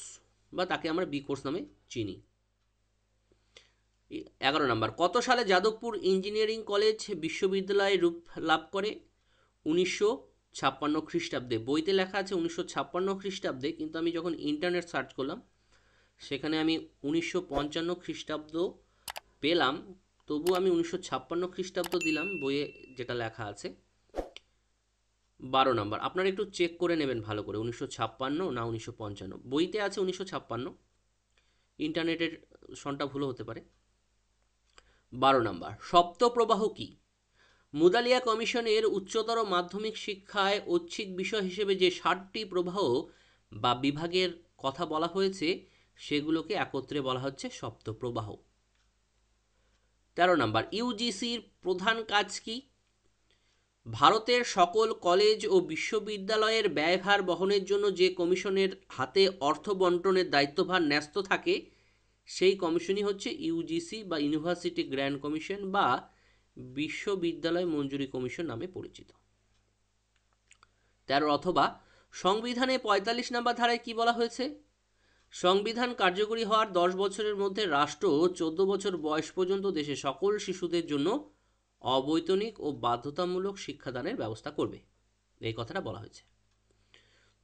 বা তাকে আমরা বি কোর্স নামে চিনি। 11 নাম্বার, কত সালে যাদবপুর ইঞ্জিনিয়ারিং কলেজ বিশ্ববিদ্যালয় রূপ লাভ করে? 1956 খ্রিস্টাব্দে। বইতে লেখা আছে 1956 খ্রিস্টাব্দে, কিন্তু আমি যখন ইন্টারনেট সার্চ করলাম সেখানে আমি 1955 খ্রিস্টাব্দ পেলাম, তবু আমি 1956 খ্রিস্টাব্দ দিলাম বইয়ে যেটা লেখা আছে। 12 নাম্বার, আপনারা একটু চেক করে নেবেন ভালো করে 1956 না 1955। বইতে আছে 1956, ইন্টারনেটের সনটা ভুলও হতে পারে। 12 নাম্বার, সপ্তপ্রবাহ কি? মুদালিয়া কমিশনের উচ্চতর মাধ্যমিক শিক্ষায় ঐচ্ছিক বিষয় হিসেবে যে 7টি প্রবাহ বা বিভাগের কথা বলা হয়েছে সেগুলোকে একত্রে বলা হচ্ছে সপ্তপ্রবাহ। 13 নাম্বার, ইউজিসির প্রধান কাজ কি? ভারতের সকল কলেজ ও বিশ্ববিদ্যালয়ের ব্যয়ভার বহনের জন্য যে কমিশনের হাতে অর্থ বন্টনের দায়িত্বভার ন্যস্ত থাকে সেই কমিশনই হচ্ছে ইউজিসি বা ইউনিভার্সিটি গ্র্যান্ট কমিশন বা বিশ্ববিদ্যালয় মঞ্জুরি কমিশন নামে পরিচিত। 13 অথবা সংবিধানে 45 নাম্বার ধারায় কি বলা হয়েছে? সংবিধান কার্যকরী হওয়ার 10 বছরের মধ্যে রাষ্ট্র 14 বছর বয়স পর্যন্ত দেশে সকল শিশুদের জন্য অবৈতনিক ও বাধ্যতামূলক শিক্ষাদানের ব্যবস্থা করবে, এই কথাটা বলা হয়েছে।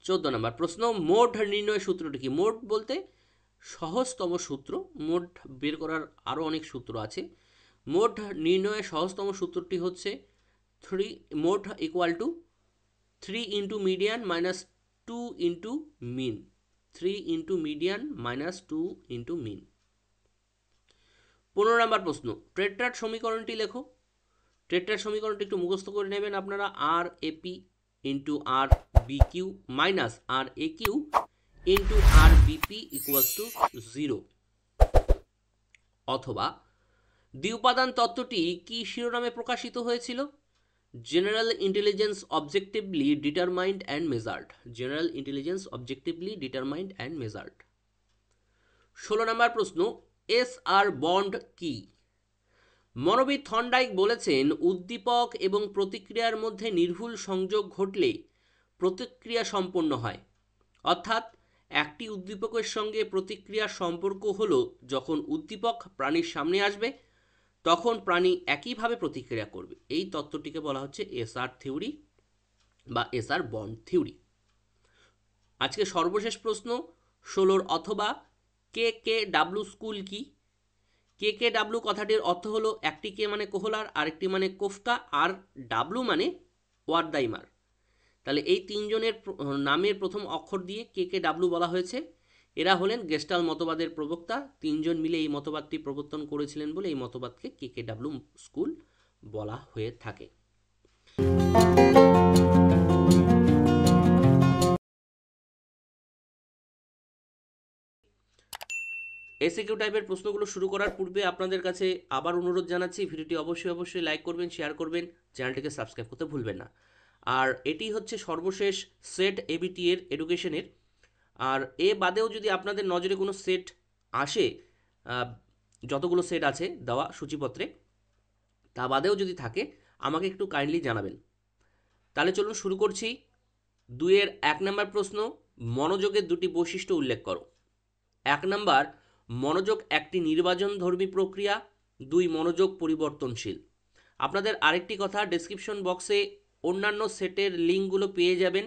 14 নম্বর প্রশ্ন, মোট নির্ণয় সূত্রটি কি? মোট বলতে সহজতম সূত্র, মোট বের করার আরও অনেক সূত্র আছে। মোট নির্ণয়ের সহজতম সূত্রটি হচ্ছে mode equal to 3 into median minus 2 into mean. 3 into median minus 2 into mean. 15 number প্রশ্ন, টেট্রাড সমীকরণটি লেখো। টেট্রাড সমীকরণটি একটু মুখস্থ করে নেবেন আপনারা। আর AP into R BQ minus R A Q into R BP equals to 0। অথবা দ্বিউপাদান তত্ত্বটি কি শিরোনামে প্রকাশিত হয়েছিল? General intelligence objectively determined and measured. General intelligence objectively determined and measured. 16 number প্রশ্ন, এস আর বন্ড কি? মনোবিদ থর্নডাইক বলেছেন উদ্দীপক এবং প্রতিক্রিয়ার মধ্যে নির্ভুল সংযোগ ঘটলে প্রতিক্রিয়া সম্পন্ন হয়। অর্থাৎ একটি উদ্দীপকের সঙ্গে প্রতিক্রিয়ার সম্পর্ক হলো যখন উদ্দীপক প্রাণীর সামনে আসবে তখন প্রাণী একইভাবে প্রতিক্রিয়া করবে। এই তত্ত্বটিকে বলা হচ্ছে এসআর থিওরি বা এসআর বন্ড থিওরি। আজকে সর্বশেষ প্রশ্ন 16 অথবা কে কে ডাব্লু স্কুল কি? কে কে ডাব্লু কথাটির অর্থ হলো একটি কে মানে কোহলার, আরেকটি মানে কোফকা, আর ডাব্লু মানে ওয়ার্দাইমার। তাহলে এই তিনজনের নামের প্রথম অক্ষর দিয়ে কে কে ডাব্লু বলা হয়েছে। এরা হলেন গেস্টাল মতবাদের প্রবক্তা। তিনজন মিলে এই মতবাদটি প্রবর্তন করেছিলেন বলে এই মতবাদকে কে কে ডাব্লু স্কুল বলা হয়ে থাকে। এসিকিউ টাইপের প্রশ্নগুলো শুরু করার পূর্বে আপনাদের কাছে আবার অনুরোধ জানাচ্ছি, ভিডিওটি অবশ্যই লাইক করবেন, শেয়ার করবেন, চ্যানেলটিকে সাবস্ক্রাইব করতে ভুলবেন না। আর এটি হচ্ছে সর্বশেষ সেট এবিটি এর এডুকেশনের। আর এ বাদেও যদি আপনাদের নজরে কোনো সেট আসে, যতগুলো সেট আছে দেওয়া সূচিপত্রে, তা বাদেও যদি থাকে আমাকে একটু কাইন্ডলি জানাবেন। তাহলে চলুন শুরু করছি। 2-এর 1 নম্বর প্রশ্ন, মনোযোগের দুটি বৈশিষ্ট্য উল্লেখ করো। 1 নম্বর, মনোযোগ একটি নির্বাচনধর্মী প্রক্রিয়া 2 মনোযোগ পরিবর্তনশীল। আপনাদের আরেকটি কথা, ডেসক্রিপশন বক্সে অন্যান্য সেটের লিঙ্কগুলো পেয়ে যাবেন।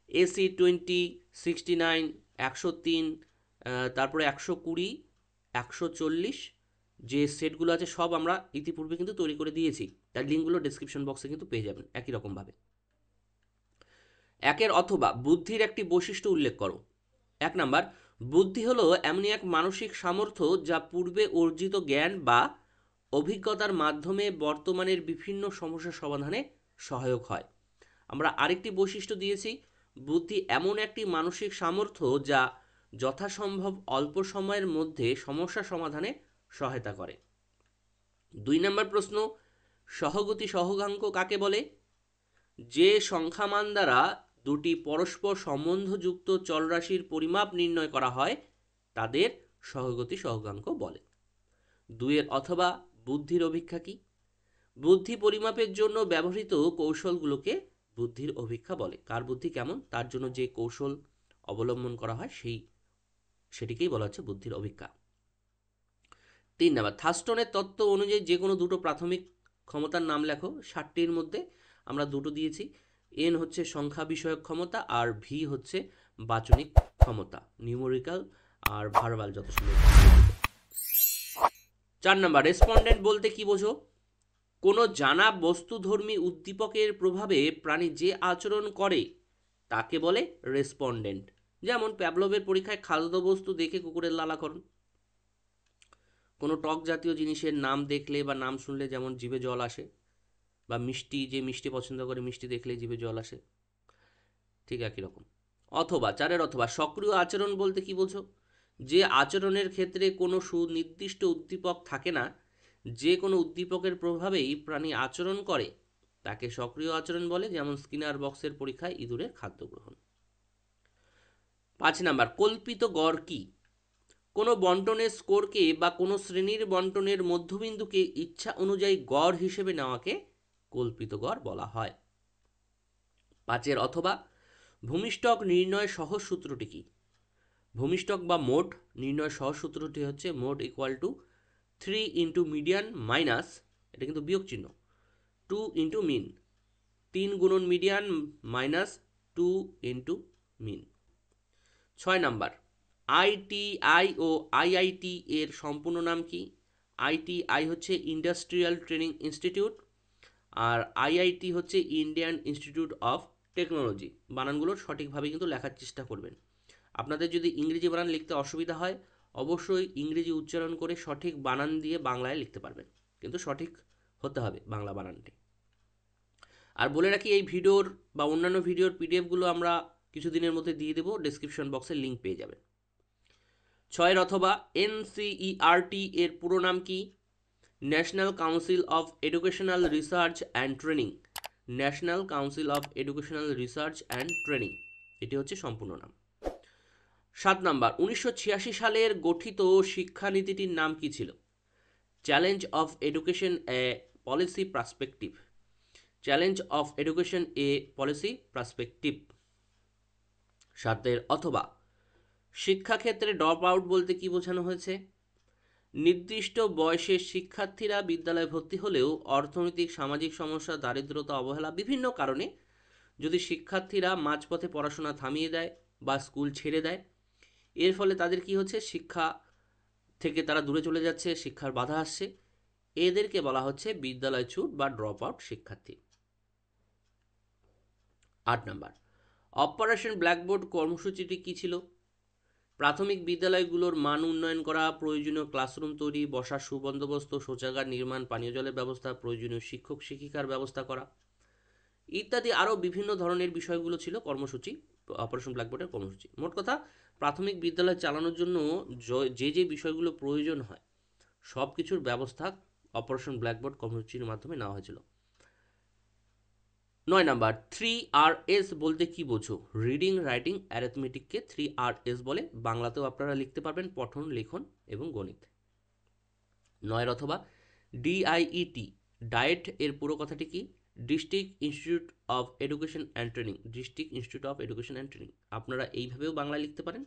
AC20, 69, 103, তারপরে 120, 140 যে সেটগুলো আছে সব আমরা ইতিপূর্বে কিন্তু তৈরি করে দিয়েছি, তার লিঙ্কগুলো ডেসক্রিপশন বক্সে কিন্তু পেয়ে যাবেন একই রকমভাবে। একের অথবা বুদ্ধির একটি বৈশিষ্ট্য উল্লেখ করো। 1 নাম্বার, বুদ্ধি হলো এমনই এক মানসিক সামর্থ্য যা পূর্বে অর্জিত জ্ঞান বা অভিজ্ঞতার মাধ্যমে বর্তমানের বিভিন্ন সমস্যা সমাধানে সহায়ক হয়। আমরা আরেকটি বৈশিষ্ট্য দিয়েছি, বুদ্ধি এমন একটি মানসিক সামর্থ্য যা যথাসম্ভব অল্প সময়ের মধ্যে সমস্যা সমাধানে সহায়তা করে। 2 নম্বর প্রশ্ন, সহগতি সহগাঙ্ক কাকে বলে? যে সংখ্যামান দ্বারা দুটি পরস্পর সম্বন্ধযুক্ত চলরাশির পরিমাপ নির্ণয় করা হয় তাদের সহগতি সহগাঙ্ক বলে। 2 এর অথবা বুদ্ধির অভিক্ষা কি? বুদ্ধি পরিমাপের জন্য ব্যবহৃত কৌশলগুলোকে বুদ্ধির অভিক্ষা বলে। কার বুদ্ধি কেমন তার জন্য যে কৌশল অবলম্বন করা হয় সেটিকেই বলা হচ্ছে বুদ্ধির অভিক্ষা। 3 নাম্বার, থার্স্টনের তত্ত্ব অনুযায়ী যে কোনো দুটো প্রাথমিক ক্ষমতার নাম লেখো। 60টির মধ্যে আমরা দুটো দিয়েছি, এন হচ্ছে সংখ্যা বিষয়ক ক্ষমতা আর ভি হচ্ছে বাচনিক ক্ষমতা, নিউমেরিক্যাল আর ভার্বাল যত সময়। 4 নাম্বার, রেসপন্ডেন্ট বলতে কি বোঝো? কোনো জানা বস্তুধর্মী উদ্দীপকের প্রভাবে প্রাণী যে আচরণ করে তাকে বলে রেসপন্ডেন্ট। যেমন প্যাভলভের পরীক্ষায় খাদ্যবস্তু দেখে কুকুরের লালাকরণ। কোনো টক জাতীয় জিনিসের নাম দেখলে বা নাম শুনলে যেমন জিভে জল আসে, বা মিষ্টি, যে মিষ্টি পছন্দ করে মিষ্টি দেখলে জিভে জল আসে, ঠিক একই রকম। অথবা 4 অথবা, সক্রিয় আচরণ বলতে কি বোঝো? যে আচরণের ক্ষেত্রে কোনো সুনির্দিষ্ট উদ্দীপক থাকে না, যে কোনো উদ্দীপকের প্রভাবেই প্রাণী আচরণ করে তাকে সক্রিয় আচরণ বলে। যেমন স্কিনার বক্সের পরীক্ষায় ইঁদুরের খাদ্য গ্রহণ। 5 নাম্বার, কল্পিত গড় কি? কোনো বন্টনের স্কোরকে বা কোনো শ্রেণীর বন্টনের মধ্যবিন্দুকে ইচ্ছা অনুযায়ী গড় হিসেবে নেওয়াকে কল্পিত গড় বলা হয়। 5 অথবা, ভূমিষ্ঠক নির্ণয় সহজ সূত্রটি কি? ভূমিষ্ঠক বা মোড নির্ণয় সহজ সূত্রটি হচ্ছে mode equal to 3 into median minus, এটা কিন্তু বিয়োগ চিহ্ন, 2 ইন্টু মিন, 3 গুণন median minus 2 into mean. 6 number, ITI ও IIT এর সম্পূর্ণ নাম কি? ITI হচ্ছে ইন্ডাস্ট্রিয়াল ট্রেনিং ইনস্টিটিউট, আর IIT হচ্ছে ইন্ডিয়ান ইনস্টিটিউট অফ টেকনোলজি। বানানগুলো সঠিকভাবে কিন্তু লেখার চেষ্টা করবেন। আপনাদের যদি ইংরেজি বানান লিখতে অসুবিধা হয় অবশ্যই ইংরেজি উচ্চারণ করে সঠিক বানান দিয়ে বাংলায় লিখতে পারবেন, কিন্তু সঠিক হতে হবে বাংলা বানানটি। আর বলে রাখি, এই ভিডিওর বা অন্যান্য ভিডিওর পিডিএফগুলো আমরা কিছুদিনের মধ্যে দিয়ে দেবো, ডেসক্রিপশন বক্সে লিঙ্ক পেয়ে যাবেন। 6 অথবা, NCERT এর পুরো নাম কি? National council of educational research and training. National council of educational research and training, এটি হচ্ছে সম্পূর্ণ নাম। 7 নাম্বার, 1986 সালের গঠিত শিক্ষানীতিটির নাম কি ছিল? Challenge of education A policy perspective. Challenge of education A policy perspective. 7 অথবা, শিক্ষাক্ষেত্রে ড্রপ আউট বলতে কি বোঝানো হয়েছে? নির্দিষ্ট বয়সের শিক্ষার্থীরা বিদ্যালয়ে ভর্তি হলেও অর্থনৈতিক সামাজিক সমস্যা, দারিদ্রতা, অবহেলা বিভিন্ন কারণে যদি শিক্ষার্থীরা মাঝপথে পড়াশোনা থামিয়ে দেয় বা স্কুল ছেড়ে দেয়, এর ফলে তাদের কি হচ্ছে, শিক্ষা থেকে তারা দূরে চলে যাচ্ছে, শিক্ষার বাধা আসছে, এদেরকে বলা হচ্ছে বিদ্যালয়চ্যুত বা ড্রপ আউট শিক্ষার্থী। 8 নাম্বার, অপারেশন ব্ল্যাকবোর্ড কর্মসূচিটি কি ছিল? প্রাথমিক বিদ্যালয়গুলোর মান উন্নয়ন করা, প্রয়োজনীয় ক্লাসরুম তৈরি, বসার সুবন্দোবস্ত, শৌচাগার নির্মাণ, পানীয় জলের ব্যবস্থা, প্রয়োজনীয় শিক্ষক শিক্ষিকার ব্যবস্থা করা ইত্যাদি আরও বিভিন্ন ধরনের বিষয়গুলো ছিল কর্মসূচি, অপারেশন ব্ল্যাকবোর্ডের কর্মসূচি। মোট কথা, প্রাথমিক বিদ্যালয় চালানোর জন্য যে যে বিষয়গুলো প্রয়োজন হয় সব কিছুর ব্যবস্থা অপারেশন ব্ল্যাকবোর্ড কর্মসূচির মাধ্যমে নেওয়া হয়েছিল। 9 নাম্বার, 3Rs বলতে কি বোঝো? রিডিং, রাইটিং, অ্যারিথমেটিককে 3Rs বলে। বাংলাতেও আপনারা লিখতে পারবেন, পঠন, লেখন এবং গণিত। 9 অথবা, DIET ডায়েট এর পুরো কথাটি কি? District institute of education and training. District institute of education and training আপনারা এইভাবেও বাংলায় লিখতে পারেন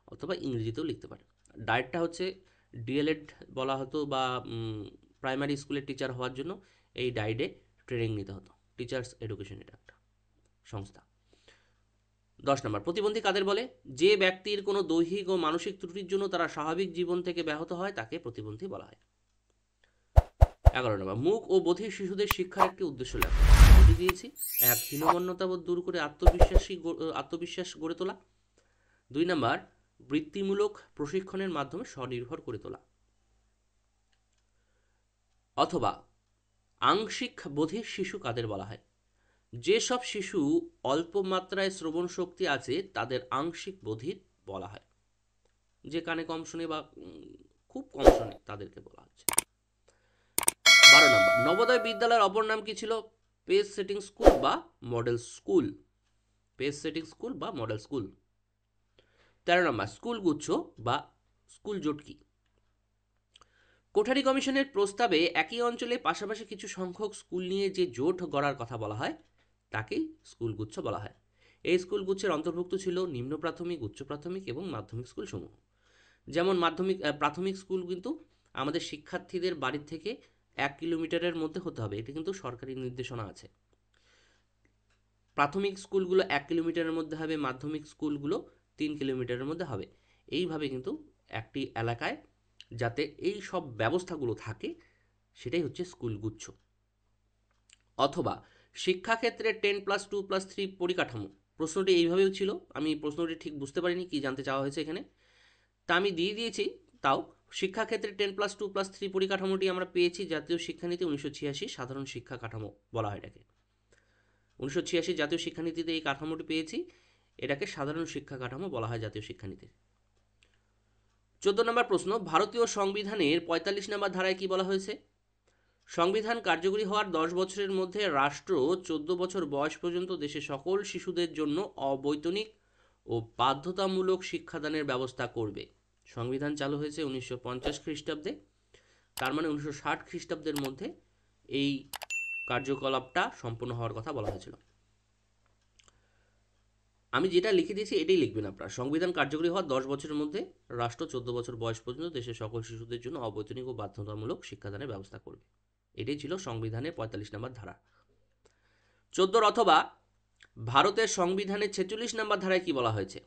অথবা ইংরেজিতেও লিখতে পারেন। ডায়েটটা হচ্ছে ডিএলএড বলা হতো বা প্রাইমারি স্কুলের টিচার হওয়ার জন্য এই ডাইডে ট্রেনিং নিতে হতো। টিচার্স এডুকেশন এটা একটা সংস্থা। 10 নম্বর, প্রতিবন্ধী কাদের বলে? যে ব্যক্তির কোনো দৈহিক ও মানসিক ত্রুটির জন্য তারা স্বাভাবিক জীবন থেকে ব্যাহত হয় তাকে প্রতিবন্ধী বলা হয়। 11 নম্বর, মুখ ও বধির শিশুদের শিক্ষার একটি উদ্দেশ্য লেখো। বুঝে দিয়েছি, 1 হীনমন্যতাবোধ দূর করে আত্মবিশ্বাস গড়ে তোলা। 2 নম্বর, বৃত্তিমূলক প্রশিক্ষণের মাধ্যমে স্বনির্ভর করে তোলা। অথবা আংশিক বধির শিশু কাদের বলা হয়? যেসব শিশু অল্প মাত্রায় শ্রবণ শক্তি আছে তাদের আংশিক বধির বলা হয়। যে কানে কম শুনে বা খুব কম শুনে তাদেরকে বলা হচ্ছে। 12 নম্বর, নবোদয় বিদ্যালয়ের অপর নাম কি ছিল? পেজ সেটিং স্কুল বা model school. Page setting school বা মডেল স্কুল। 13 নম্বর, স্কুল গুচ্ছ বা স্কুল জোট কি? কোঠারি কমিশনের প্রস্তাবে একই অঞ্চলে পাশাপাশি কিছু সংখ্যক স্কুল নিয়ে যে জোট গড়ার কথা বলা হয় তাকেই স্কুল গুচ্ছ বলা হয়। এই স্কুল গুচ্ছের অন্তর্ভুক্ত ছিল নিম্ন প্রাথমিক, উচ্চ প্রাথমিক এবং মাধ্যমিক স্কুল সমূহ। যেমন প্রাথমিক স্কুল কিন্তু আমাদের শিক্ষার্থীদের বাড়ির থেকে 1 কিলোমিটারের মধ্যে হতে হবে, এটি কিন্তু সরকারি নির্দেশনা আছে। প্রাথমিক স্কুলগুলো 1 কিলোমিটারের মধ্যে হবে, মাধ্যমিক স্কুলগুলো 3 কিলোমিটারের মধ্যে হবে। এইভাবে কিন্তু একটি এলাকায় যাতে এই সব ব্যবস্থাগুলো থাকে সেটাই হচ্ছে স্কুল গুচ্ছ। অথবা শিক্ষাক্ষেত্রে 10+2+3 পরিকাঠামো। প্রশ্নটি এইভাবেও ছিল, আমি প্রশ্নটি ঠিক বুঝতে পারিনি কি জানতে চাওয়া হয়েছে এখানে, তা আমি দিয়ে দিয়েছি। তাও শিক্ষাক্ষেত্রে 10+2+3 পরিকাঠামোটি আমরা পেয়েছি জাতীয় শিক্ষানীতি 1986 সাধারণ শিক্ষা কাঠামো বলা হয় এটাকে। 1986 জাতীয় শিক্ষানীতিতে এই কাঠামোটি পেয়েছি, এটাকে সাধারণ শিক্ষা কাঠামো বলা হয় জাতীয় শিক্ষানীতির। 14 নম্বর প্রশ্ন, ভারতীয় সংবিধানের 45 নম্বর ধারায় কি বলা হয়েছে? সংবিধান কার্যকরী হওয়ার 10 বছরের মধ্যে রাষ্ট্র 14 বছর বয়স পর্যন্ত দেশের সকল শিশুদের জন্য অবৈতনিক ও বাধ্যতামূলক শিক্ষাদানের ব্যবস্থা করবে। সংবিধান চালু হয়েছে 1950 খ্রিস্টাব্দে, তার মানে 1960 খ্রিস্টাব্দের মধ্যে এই কার্যকলাপটা সম্পন্ন হওয়ার কথা বলা হয়েছিল। আমি যেটা লিখে দিয়েছি এটাই লিখবেন আপনারা। সংবিধান কার্যকরী হওয়ার 10 বছরের মধ্যে রাষ্ট্র 14 বছর বয়স পর্যন্ত দেশের সকল শিশুদের জন্য অবৈতনিক ও বাধ্যতামূলক শিক্ষাদানের ব্যবস্থা করবে। এটাই ছিল সংবিধানের 45 নম্বর ধারা। 14 অথবা ভারতের সংবিধানের 46 নম্বর ধারায় কি বলা হয়েছে?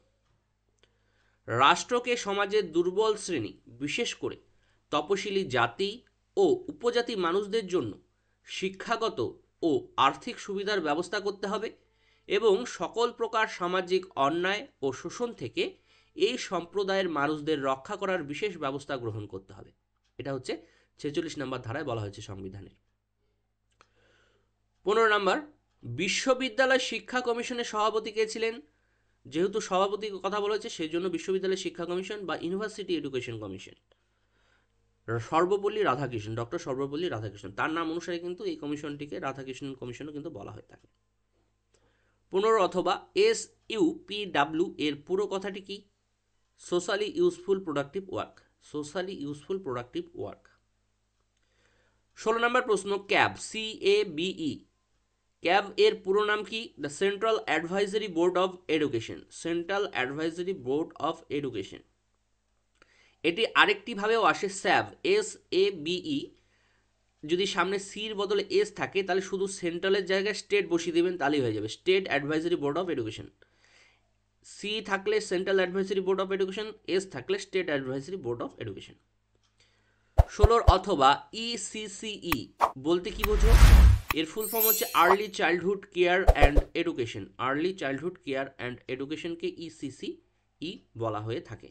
রাষ্ট্রকে সমাজের দুর্বল শ্রেণী, বিশেষ করে তপশিলি জাতি ও উপজাতি মানুষদের জন্য শিক্ষাগত ও আর্থিক সুবিধার ব্যবস্থা করতে হবে এবং সকল প্রকার সামাজিক অন্যায় ও শোষণ থেকে এই সম্প্রদায়ের মানুষদের রক্ষা করার বিশেষ ব্যবস্থা গ্রহণ করতে হবে। এটা হচ্ছে 46 নম্বর ধারায় বলা হয়েছে সংবিধানের। 15 নম্বর, বিশ্ববিদ্যালয় শিক্ষা কমিশনের সভাপতি কে ছিলেন? যেহেতু সভাপতির কথা বলা হয়েছে সেই জন্য বিশ্ববিদ্যালয় শিক্ষা কমিশন বা university education commission, Sarvepalli Radhakrishnan, doctor Sarvepalli Radhakrishnan, তার নাম অনুসারে কিন্তু এই কমিশনটিকে রাধাকৃষ্ণন কমিশনও কিন্তু বলা হয়ে থাকে। 15 অথবা SUPW এর পুরো কথাটি কি? Socially useful productive work. Socially useful productive work. 16 number প্রশ্ন, ক্যাব CABE, ক্যাব এর পুরো নাম কি? The central advisory board of education. Central advisory board of education. এটি আরেকটি ভাবেও আসে স্যাব, SABE। যদি সামনে সির বদলে এস থাকে তাহলে শুধু সেন্ট্রালের জায়গায় স্টেট বসিয়ে দেবেন, তাহলেই হয়ে যাবে state advisory board of education. C থাকলে central advisory board of education, S থাকলে state advisory board of education. 16 অথবা ECCE বলতে কি বোঝো? এর ফুল ফর্ম হচ্ছে early childhood care and education. Early childhood care and এডুকেশনকে ECCE বলা হয়ে থাকে।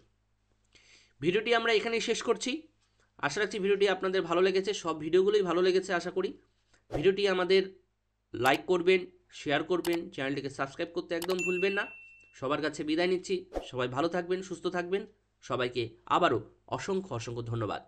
ভিডিওটি আমরা এখানেই শেষ করছি। আশা রাখছি ভিডিওটি আপনাদের ভালো লেগেছে, সব ভিডিওগুলোই ভালো লেগেছে আশা করি। ভিডিওটি আমাদের লাইক করবেন, শেয়ার করবেন, চ্যানেলটিকে সাবস্ক্রাইব করতে একদম ভুলবেন না। সবার কাছে বিদায় নিচ্ছি, সবাই ভালো থাকবেন, সুস্থ থাকবেন। সবাইকে আবারও অসংখ্য অসংখ্য ধন্যবাদ।